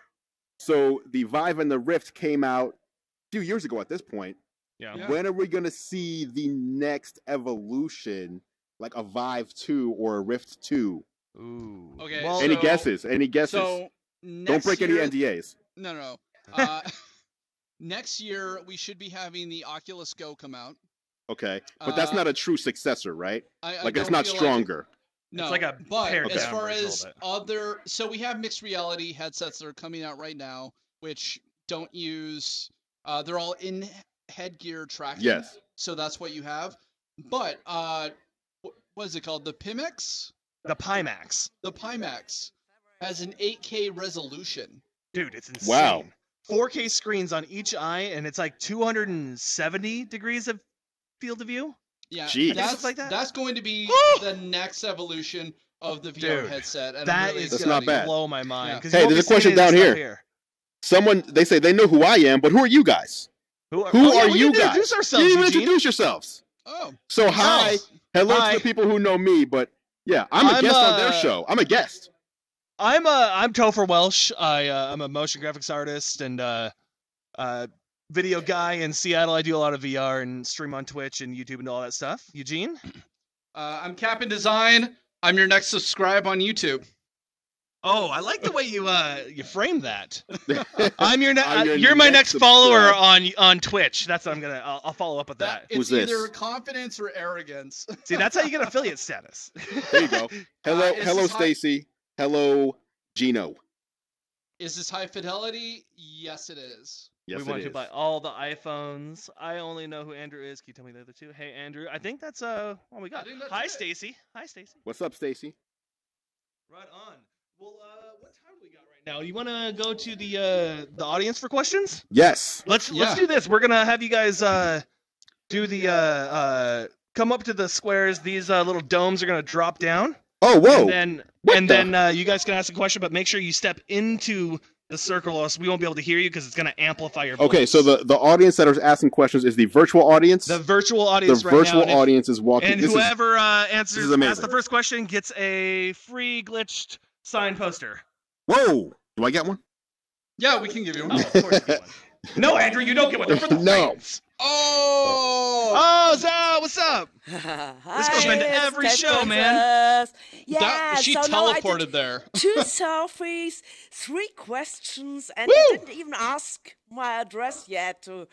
So the Vive and the Rift came out a few years ago at this point. Yeah. When are we going to see the next evolution, like a Vive 2 or a Rift 2? Ooh. Okay. Well, any guesses? So don't break any NDAs. No. Next year we should be having the Oculus Go come out. Okay, but that's not a true successor, right? It's not stronger. No, it's like a but pared as down far version as of it. other, so we have mixed reality headsets that are coming out right now, which don't use. They're all in headgear tracking. Yes. So that's what you have. But what is it called? The Pimax? The Pimax. The Pimax has an 8K resolution. Dude, it's insane. Wow. 4K screens on each eye, and it's like 270 degrees of field of view. Yeah, Jeez. That's going to be the next evolution of the VR headset. And that really is not bad. Blow my mind. Yeah. Hey, there's a question down here. Someone, they say they know who I am, but who are you guys? Who are you guys? Introduce ourselves, you didn't Eugene. introduce yourselves. Oh. So hello to the people who know me, but yeah, I'm a guest on their show. I'm a guest. I'm Topher Welsh. I'm a motion graphics artist and video guy in Seattle. I do a lot of VR and stream on Twitch and YouTube and all that stuff. Eugene? I'm Cap'n Design. I'm your next subscribe on YouTube. Oh, I like the way you framed that. You're you're my next follower on Twitch. That's what I'll follow up with that. It's either confidence or arrogance. See, that's how you get affiliate status. There you go. Hello, Stacy. Hello, Gino. Is this high fidelity? Yes, it is. Yes, we want to buy all the iPhones. I only know who Andrew is. Can you tell me the other two? Hey, Andrew. I think that's what we got. Hi, Stacy. Hi, Stacy. What's up, Stacy? Right on. Well, what time do we got right now? You want to go to the audience for questions? Yes. Let's do this. We're gonna have you guys do the come up to the squares. These little domes are gonna drop down. Oh, whoa! And then you guys can ask a question, but make sure you step into the circle, or else we won't be able to hear you because it's gonna amplify your voice. Okay, so the audience that are asking questions is the virtual audience. The virtual audience. The virtual audience is walking. And whoever asks the first question gets a free glitched signed poster. Whoa! Do I get one? Yeah, we can give you one. Oh, of course you get one. No, Andrew, you don't get one. They're for the fans. Oh, Zao, what's up? This goes into every show, man. Yeah, she teleported there. 2 selfies, 3 questions, and I didn't even ask my address yet to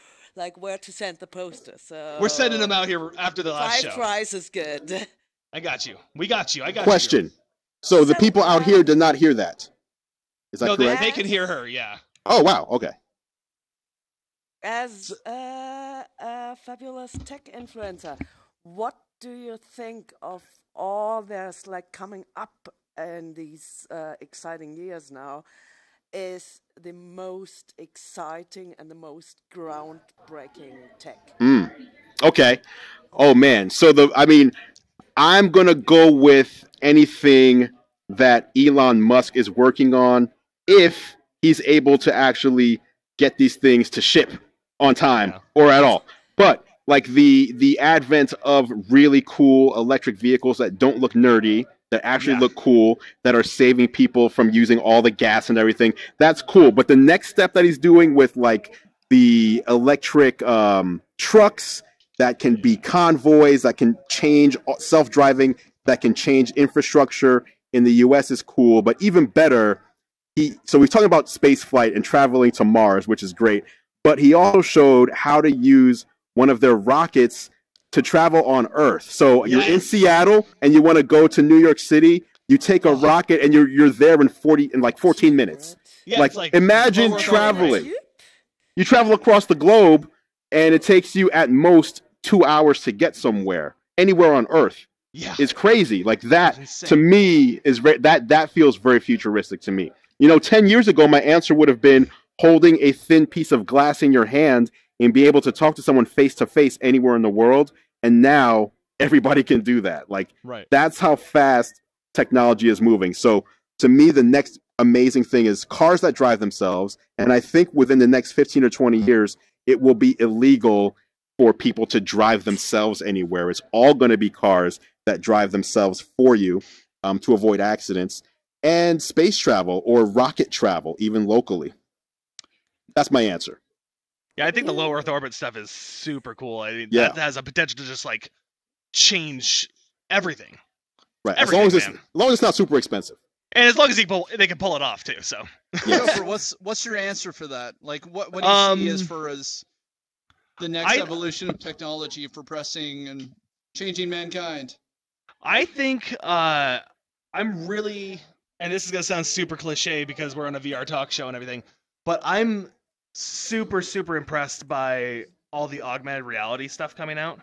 where to send the poster. So we're sending them out here after the last show. 5 tries is good. I got you. We got you. I got Question. you. So the people out here did not hear that. Is that correct? They can hear her. Yeah. Oh wow. Okay. As a fabulous tech influencer, what do you think of all that's coming up in these exciting years now is the most exciting and the most groundbreaking tech? Okay. Oh man. So I'm gonna go with anything that Elon Musk is working on if he's able to actually get these things to ship on time or at all. But like the advent of really cool electric vehicles that don't look nerdy, that actually Yeah. look cool, that are saving people from using all the gas and everything. That's cool. But the next step that he's doing with like the electric trucks that can be convoys, that can change self-driving, that can change infrastructure in the US is cool. But even better, so we're talking about space flight and traveling to Mars, which is great. But he also showed how to use one of their rockets to travel on Earth. So you're in Yes. Seattle and you want to go to New York City. You take a rocket and you're there in like 14 minutes. Yeah, Like, it's like imagine low Earth traveling. Cube? You travel across the globe and it takes you at most 2 hours to get somewhere, anywhere on Earth. Yeah. Is crazy. Like that It's insane. to me is that feels very futuristic to me. 10 years ago, my answer would have been holding a thin piece of glass in your hand and be able to talk to someone face to face anywhere in the world. And now everybody can do that. Like, Right. that's how fast technology is moving. So, to me, the next amazing thing is cars that drive themselves. And I think within the next 15 or 20 years, it will be illegal for people to drive themselves anywhere. It's all going to be cars that drive themselves for you to avoid accidents, and space travel or rocket travel, even locally. That's my answer. Yeah, I think the low Earth orbit stuff is super cool. I mean, Yeah. that has a potential to just like change everything. Right. Everything, as long as it's not super expensive. And as long as they can pull it off too. So. Gopher, what's your answer for that? Like, what do you see as far as the next evolution of technology for progressing and changing mankind? I think I'm really, and this is gonna sound super cliche because we're on a VR talk show and everything, but I'm super impressed by all the augmented reality stuff coming out,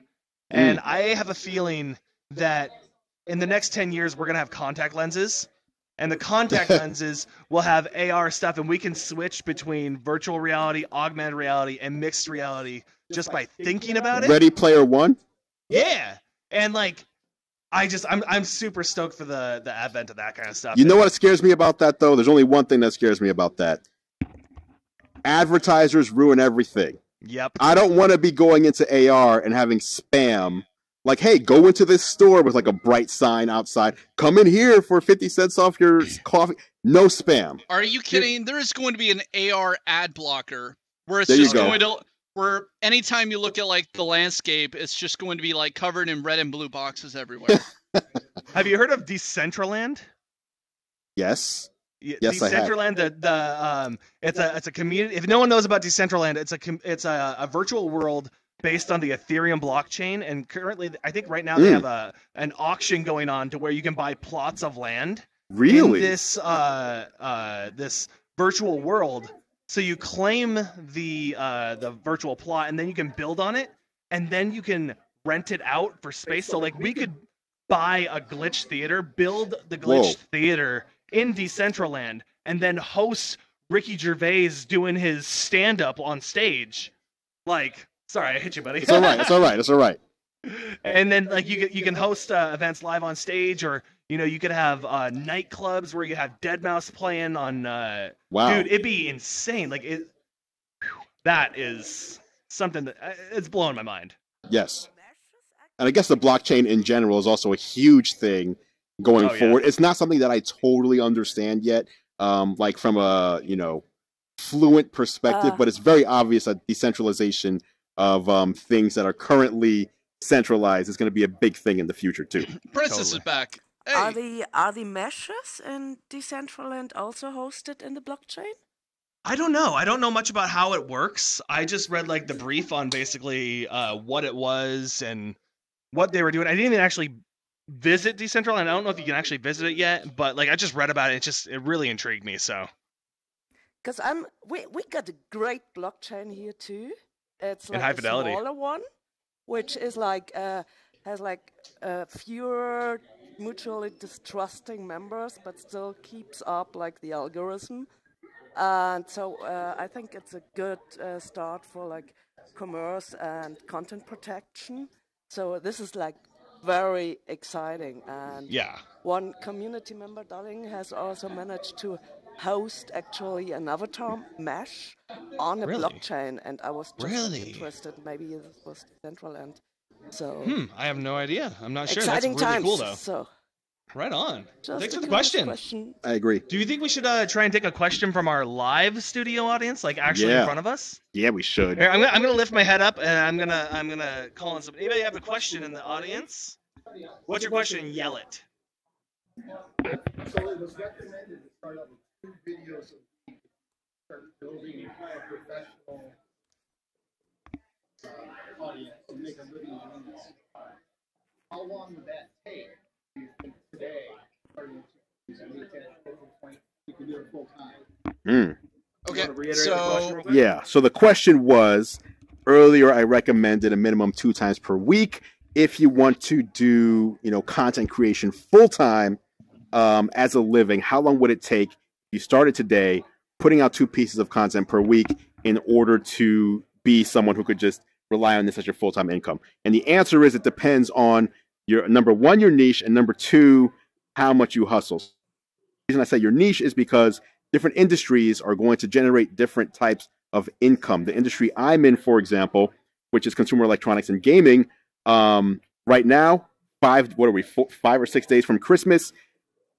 and I have a feeling that in the next 10 years we're gonna have contact lenses. And the contact lenses will have AR stuff, and we can switch between virtual reality, augmented reality, and mixed reality just by thinking about it. Ready Player One? Yeah. And like I'm super stoked for the advent of that kind of stuff. You know what scares me about that though? There's only one thing that scares me about that. Advertisers ruin everything. Yep. I don't want to be going into AR and having spam. Like, hey, go into this store with like a bright sign outside. Come in here for 50 cents off your coffee. No spam. Are you kidding? There is going to be an AR ad blocker where it's There you just go. going to where anytime you look at like the landscape, it's just going to be like covered in red and blue boxes everywhere. Have you heard of Decentraland? Yes. Yeah, Yes, I have. Decentraland, it's a community. If no one knows about Decentraland, it's a virtual world based on the Ethereum blockchain, and currently, I think right now they have an auction going on to where you can buy plots of land. Really? In this virtual world. So you claim the virtual plot, and then you can build on it, and then you can rent it out for space. So like we could buy a glitch theater, build the glitch theater in Decentraland, and then host Ricky Gervais doing his stand-up on stage. Like, sorry, I hit you, buddy. It's all right. It's all right. It's all right. And then like you can host events live on stage, or you could have nightclubs where you have Deadmau5 playing on. Wow, dude, it'd be insane. Like that is something that it's blowing my mind. Yes, and I guess the blockchain in general is also a huge thing going forward. It's not something that I totally understand yet, like from a fluent perspective, but it's very obvious that decentralization of things that are currently centralized is going to be a big thing in the future too. Princess is back. Hey. Are the meshes in Decentraland also hosted in the blockchain? I don't know. I don't know much about how it works. I just read like the brief on basically what it was and what they were doing. I didn't even actually visit Decentraland. I don't know if you can actually visit it yet, but like I just read about it. It really intrigued me. So, because we got a great blockchain here too. It's like high fidelity. A smaller one, which is like has like fewer mutually distrusting members, but still keeps up like the algorithm. And so I think it's a good start for like commerce and content protection. So this is like very exciting. And one community member, Darling, has also managed to host actually an avatar mesh on a Really? blockchain, and I was just Really? interested. Maybe this was Decentraland. So I have no idea. I'm not sure. That's exciting really times. cool though. So Right on. just Thanks a for the curious question. I agree. Do you think we should try and take a question from our live studio audience, like actually in Yeah. front of us? Yeah, we should. Here, I'm gonna lift my head up and I'm gonna call on somebody. Anybody have a question in the audience? What's your question? Yell it. So it was recommended to start out with 2 videos a week, start building a kind of professional audience and make a living doing this. How long would that take? Do you think today, starting with 2 videos a week, at a point you can do it full time? Okay, so Yeah. So the question was, earlier I recommended a minimum 2 times per week. If you want to do, content creation full time as a living, how long would it take if you started today, putting out 2 pieces of content per week in order to be someone who could just rely on this as your full time income? And the answer is it depends on your number one, your niche, and number 2, how much you hustle. The reason I say your niche is because different industries are going to generate different types of income. The industry I'm in, for example, which is consumer electronics and gaming, right now, 5 or 6 days from Christmas,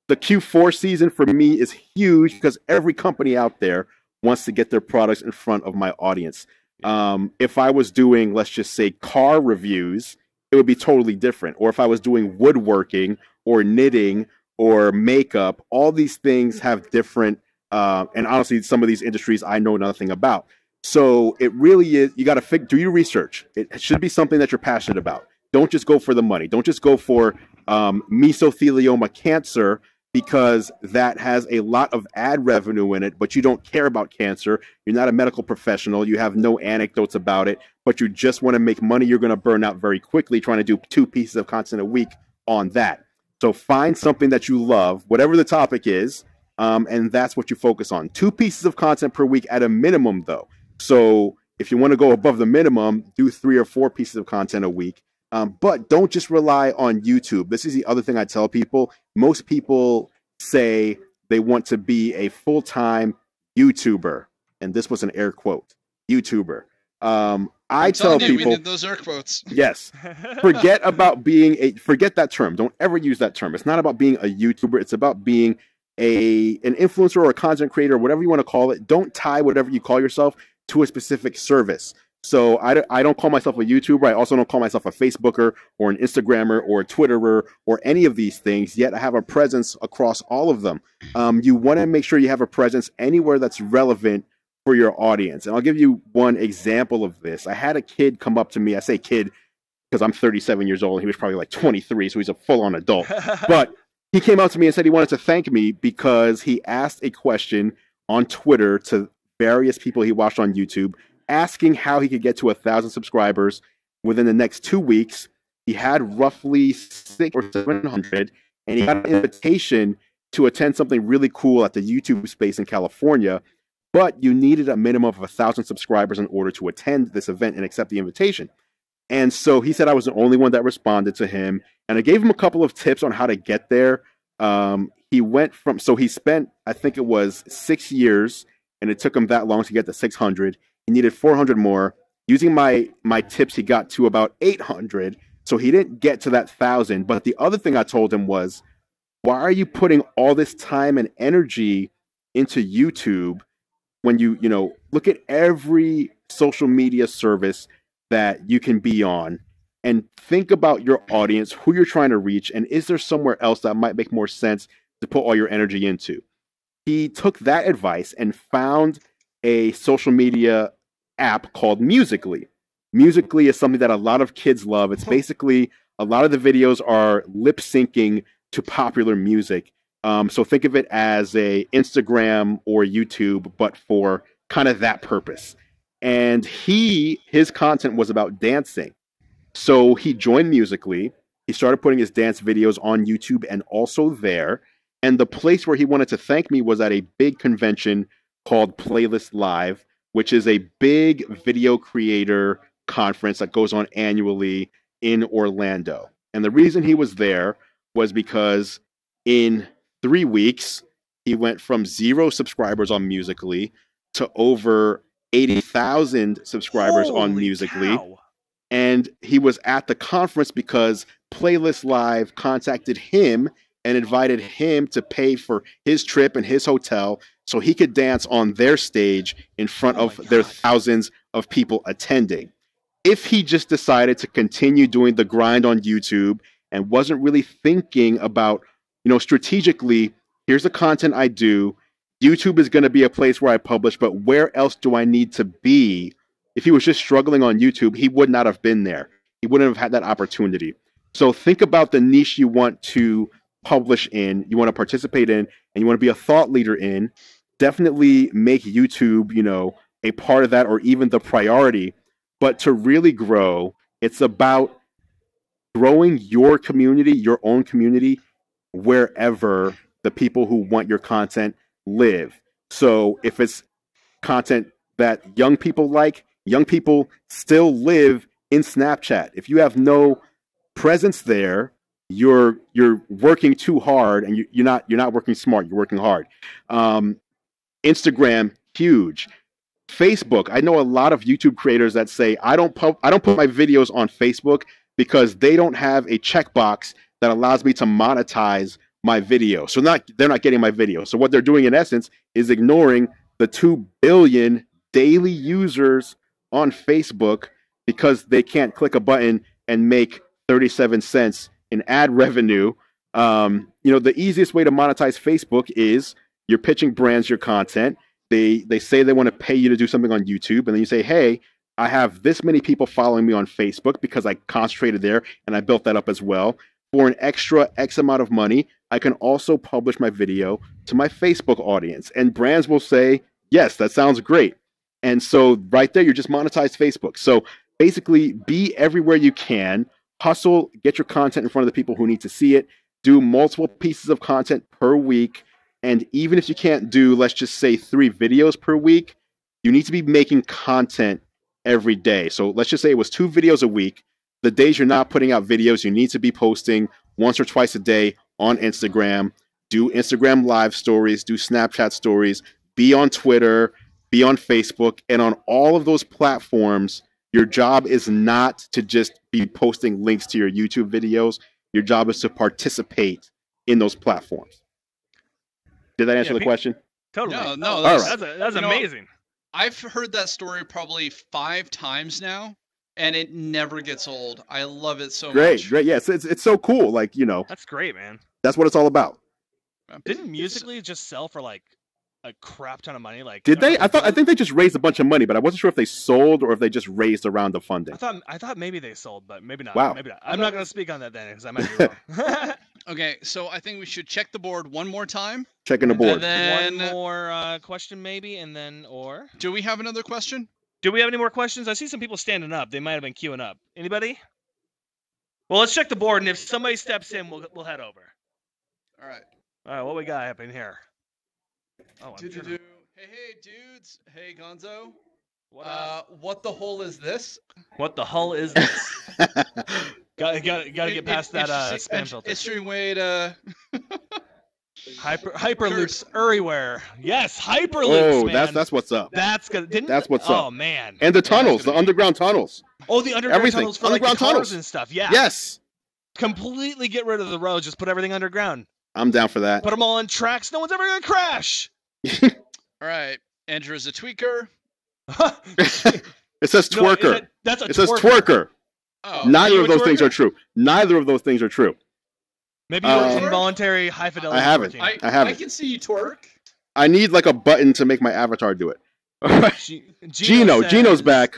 the Q4 season for me is huge because every company out there wants to get their products in front of my audience. If I was doing, let's just say, car reviews, it would be totally different. Or if I was doing woodworking or knitting or makeup, all these things have different, and honestly, some of these industries I know nothing about. So it really is, you got to do your research. It should be something that you're passionate about. Don't just go for the money. Don't just go for mesothelioma cancer because that has a lot of ad revenue in it, but you don't care about cancer. You're not a medical professional. You have no anecdotes about it, but you just want to make money. You're going to burn out very quickly trying to do 2 pieces of content a week on that. So find something that you love, whatever the topic is, and that's what you focus on. 2 pieces of content per week at a minimum, though. So if you want to go above the minimum, do 3 or 4 pieces of content a week. But don't just rely on YouTube. This is the other thing I tell people. Most people say they want to be a full-time YouTuber. And this was an air quote, YouTuber. I tell we people, need those air quotes. yes, forget that term. Don't ever use that term. It's not about being a YouTuber. It's about being an influencer or a content creator, whatever you want to call it. Don't tie whatever you call yourself to a specific service. So I don't call myself a YouTuber. I also don't call myself a Facebooker or an Instagrammer or a Twitterer or any of these things, yet I have a presence across all of them. You want to make sure you have a presence anywhere that's relevant for your audience. And I'll give you one example of this. I had a kid come up to me. I say kid because I'm 37 years old and he was probably like 23, so he's a full-on adult. But he came up to me and said he wanted to thank me because he asked a question on Twitter to various people he watched on YouTube, asking how he could get to 1,000 subscribers within the next 2 weeks. He had roughly 600 or 700, and he got an invitation to attend something really cool at the YouTube space in California, but you needed a minimum of 1,000 subscribers in order to attend this event and accept the invitation. And so he said I was the only one that responded to him, and I gave him a couple of tips on how to get there. He spent, I think it was 6 years, and it took him that long to get to 600. He needed 400 more. Using my tips, he got to about 800. So he didn't get to that 1,000. But the other thing I told him was, why are you putting all this time and energy into YouTube when you look at every social media service that you can be on and think about your audience, who you're trying to reach, and is there somewhere else that might make more sense to put all your energy into? He took that advice and found a social media app called Musical.ly. Musical.ly is something that a lot of kids love. It's basically a lot of the videos are lip syncing to popular music. So think of it as a Instagram or YouTube, but for kind of that purpose. And his content was about dancing. So he joined Musical.ly. He started putting his dance videos on YouTube and also there. And the place where he wanted to thank me was at a big convention called Playlist Live, which is a big video creator conference that goes on annually in Orlando. And the reason he was there was because in 3 weeks, He went from 0 subscribers on Musically to over 80,000 subscribers on Holy Musically. cow. And he was at the conference because Playlist Live contacted him and invited him to pay for his trip and his hotel so he could dance on their stage in front Oh of my their gosh. thousands of people attending. If he just decided to continue doing the grind on YouTube and wasn't really thinking about, strategically, here's the content I do. YouTube is going to be a place where I publish, but where else do I need to be? If he was just struggling on YouTube, he would not have been there. He wouldn't have had that opportunity. So think about the niche you want to publish in, you want to participate in, and you want to be a thought leader in. Definitely make YouTube, a part of that or even the priority. But to really grow, it's about growing your community, your own community, wherever the people who want your content live. So if it's content that young people like, young people still live in Snapchat. If you have no presence there, you're working too hard, and you're not working smart. You're working hard. Instagram, huge. Facebook. I know a lot of YouTube creators that say I don't put my videos on Facebook because they don't have a checkbox that allows me to monetize my video. So they're not getting my video. So what they're doing in essence is ignoring the 2 billion daily users on Facebook because they can't click a button and make 37 cents in ad revenue. The easiest way to monetize Facebook is you're pitching brands your content. They say they want to pay you to do something on YouTube, and then you say, hey, I have this many people following me on Facebook because I concentrated there and I built that up as well. For an extra X amount of money, I can also publish my video to my Facebook audience. And brands will say, yes, that sounds great. And so right there, you just monetize Facebook. So basically, be everywhere you can, hustle, get your content in front of the people who need to see it, do multiple pieces of content per week. And even if you can't do, let's just say, 3 videos per week, you need to be making content every day. So let's just say it was 2 videos a week. The days you're not putting out videos, you need to be posting once or twice a day on Instagram. Do Instagram live stories, do Snapchat stories, be on Twitter, be on Facebook, and on all of those platforms. Your job is not to just be posting links to your YouTube videos. Your job is to participate in those platforms. Did that answer the question? Totally. No, All that's, right. That's you know, amazing. I've heard that story probably 5 times now, and it never gets old. I love it so much. Great. Yeah, it's so cool. Like, That's great, man. that's what it's all about. Didn't Musically just sell for like a crap ton of money? Like, Did they? I think they just raised a bunch of money, but I wasn't sure if they sold or if they just raised a round of funding. I thought maybe they sold, but maybe not. Wow. Maybe not. I'm not going to speak on that then because I might be wrong. Okay, so I think we should check the board one more time. Checking the board. And then, one more question maybe, and then do we have another question? do we have any more questions? I see some people standing up. They might have been queuing up. Anybody? Well, let's check the board, and if somebody steps in, we'll head over. All right. All right, what we got happening here? Oh, Do-do-do. Hey, dudes. Hey, Gonzo. What, What the hole is this? what the hull is this? Got to get past that spam filter. Interesting way to. Hyperloops everywhere. Yes, hyperloops. Oh, man. that's what's up. That's good. That's what's up. Oh man. And the tunnels, gonna the underground tunnels. Oh, the underground Everything. tunnels for Underground like the cars tunnels. and stuff. Yeah. Yes, Completely get rid of the roads. Just put everything underground. I'm down for that. Put them all on tracks. No one's ever gonna crash. All right. Andrew is a tweaker. It says twerker. That's a It says twerker. twerker. Oh. Neither you of a those things twerker? are true. Neither of those things are true. Maybe you're Uh, involuntary high fidelity. I haven't. twerking. I haven't. I can see you twerk. I need like a button to make my avatar do it. Gino's says- back.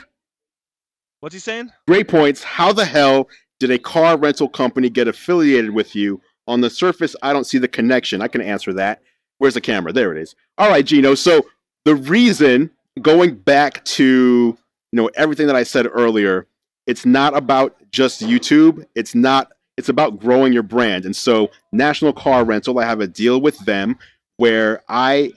What's he saying? Great points. How the hell did a car rental company get affiliated with you? On the surface, I don't see the connection. I can answer that. Where's the camera? There it is. All right, Gino. So the reason, going back to everything that I said earlier, it's not about just YouTube. It's about growing your brand. And so National Car Rental, I have a deal with them where I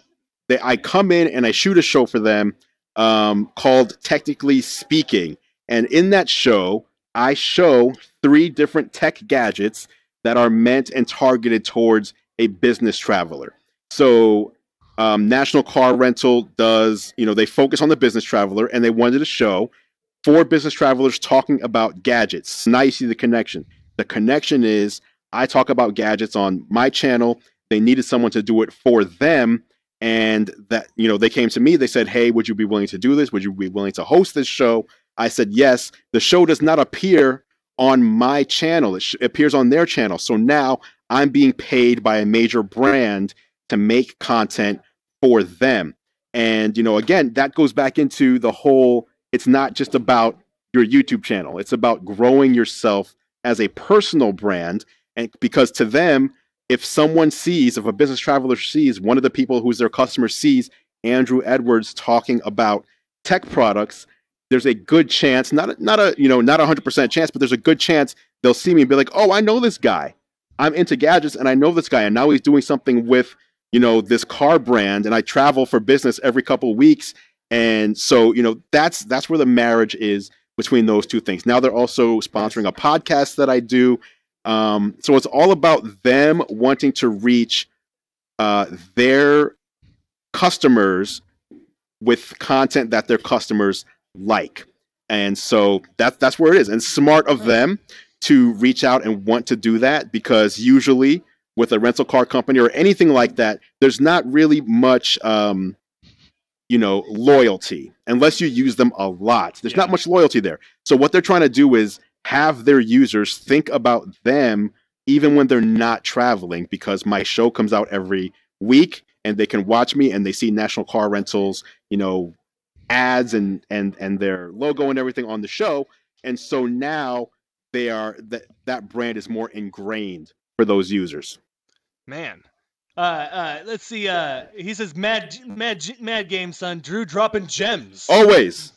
come in and I shoot a show for them called Technically Speaking. And in that show, I show 3 different tech gadgets that are meant and targeted towards a business traveler. So National Car Rental does, they focus on the business traveler, and they wanted a show for business travelers talking about gadgets. Now you see the connection. The connection is I talk about gadgets on my channel. They needed someone to do it for them. And that, they came to me, they said, hey, would you be willing to do this? Would you be willing to host this show? I said, yes. The show does not appear on my channel. It appears on their channel. So now I'm being paid by a major brand to make content for them. And, again, that goes back into the whole, it's not just about your YouTube channel. It's about growing yourself as a personal brand. And because to them, if a business traveler sees, one of the people who's their customer sees Andrew Edwards talking about tech products, there's a good chance, not a 100% chance, but there's a good chance they'll see me and be like, oh, I know this guy. I'm into gadgets and I know this guy. And now he's doing something with, this car brand, and I travel for business every couple of weeks. And so, that's where the marriage is between those two things. Now they're also sponsoring a podcast that I do. So it's all about them wanting to reach their customers with content that their customers like. And so that's where it is. And smart of them to reach out and want to do that, because usually with a rental car company or anything like that, there's not really much loyalty unless you use them a lot. There's not much loyalty there. So what they're trying to do is have their users think about them even when they're not traveling, because my show comes out every week and they can watch me and they see National Car Rentals, ads and their logo and everything on the show. And so now that brand is more ingrained for those users. Man. Let's see. He says, mad game, son. Drew dropping gems. Always.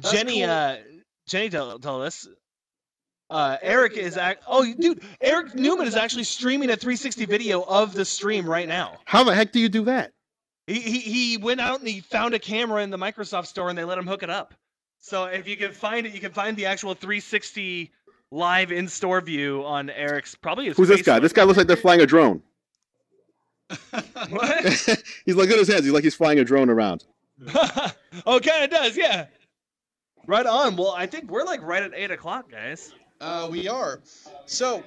Jenny tell us. Eric is Eric Newman is actually streaming a 360 video of the stream right now. How the heck do you do that? He went out and he found a camera in the Microsoft store and they let him hook it up. So if you can find it, you can find the actual 360 live in-store view on Eric's, probably his Who's Facebook. This guy? This guy looks like they're flying a drone. What? He's like, look at his hands. He's like he's flying a drone around. Oh, kind of does, yeah. Right on. Well, I think we're like right at 8 o'clock, guys. We are. So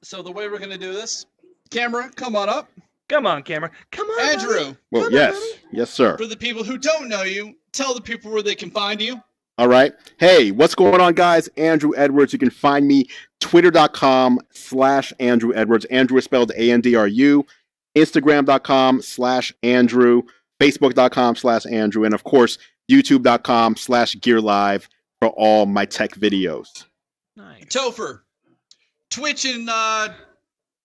the way we're going to do this, camera, come on up. Come on, camera. Come on, Andrew. buddy. Well, Come yes. on, buddy. Yes, sir. For the people who don't know you, tell the people where they can find you. All right. Hey, what's going on, guys? Andrew Edwards. You can find me twitter.com/Andrew Edwards. Andrew is spelled Andru. Instagram.com/Andrew. Facebook.com/Andrew. And of course, YouTube.com/GearLive for all my tech videos. Nice. Topher, Twitch and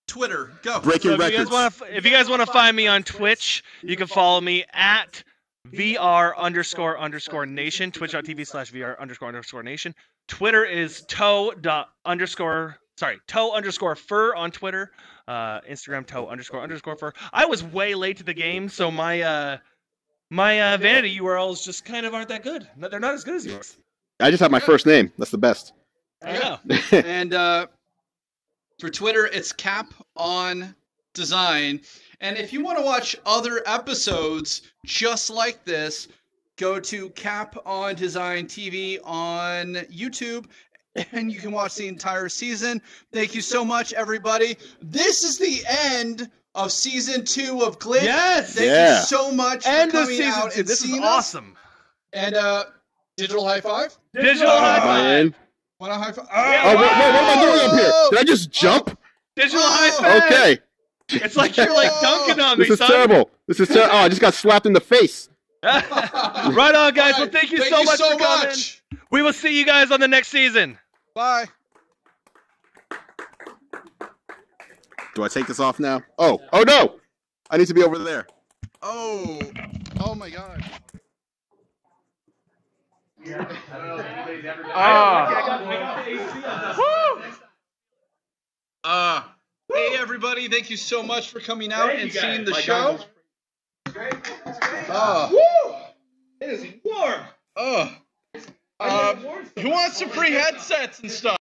Twitter. Go. Breaking records. If you guys want to find me on Twitch, you can follow me at VR__nation, twitch.tv/VR__nation. Twitter is toe_fur on Twitter. Instagram toe__fur. I was way late to the game, so my vanity URLs just kind of aren't that good. They're not as good as yours. I just have my first name. That's the best. I know. And for Twitter, it's Cap on Design. And if you want to watch other episodes just like this, go to Cap on Design TV on YouTube, and you can watch the entire season. Thank you so much, everybody. This is the end of season 2 of Glitch. Yes! Thank Yeah. you so much End for of coming season out 2. and This is seeing us. awesome. And digital high five. Digital high five. Want a high five? Oh, what am I doing up here? Did I just jump? Digital high five. Okay. It's like you're like dunking on me, This is son. terrible. Oh, I just got slapped in the face. Right on, guys. Well, thank you so much for coming. We will see you guys on the next season. Bye. Do I take this off now? Oh no! I need to be over there. Oh my God. Hey everybody, thank you so much for coming out and seeing the show. It is warm. Who wants some free headsets and stuff?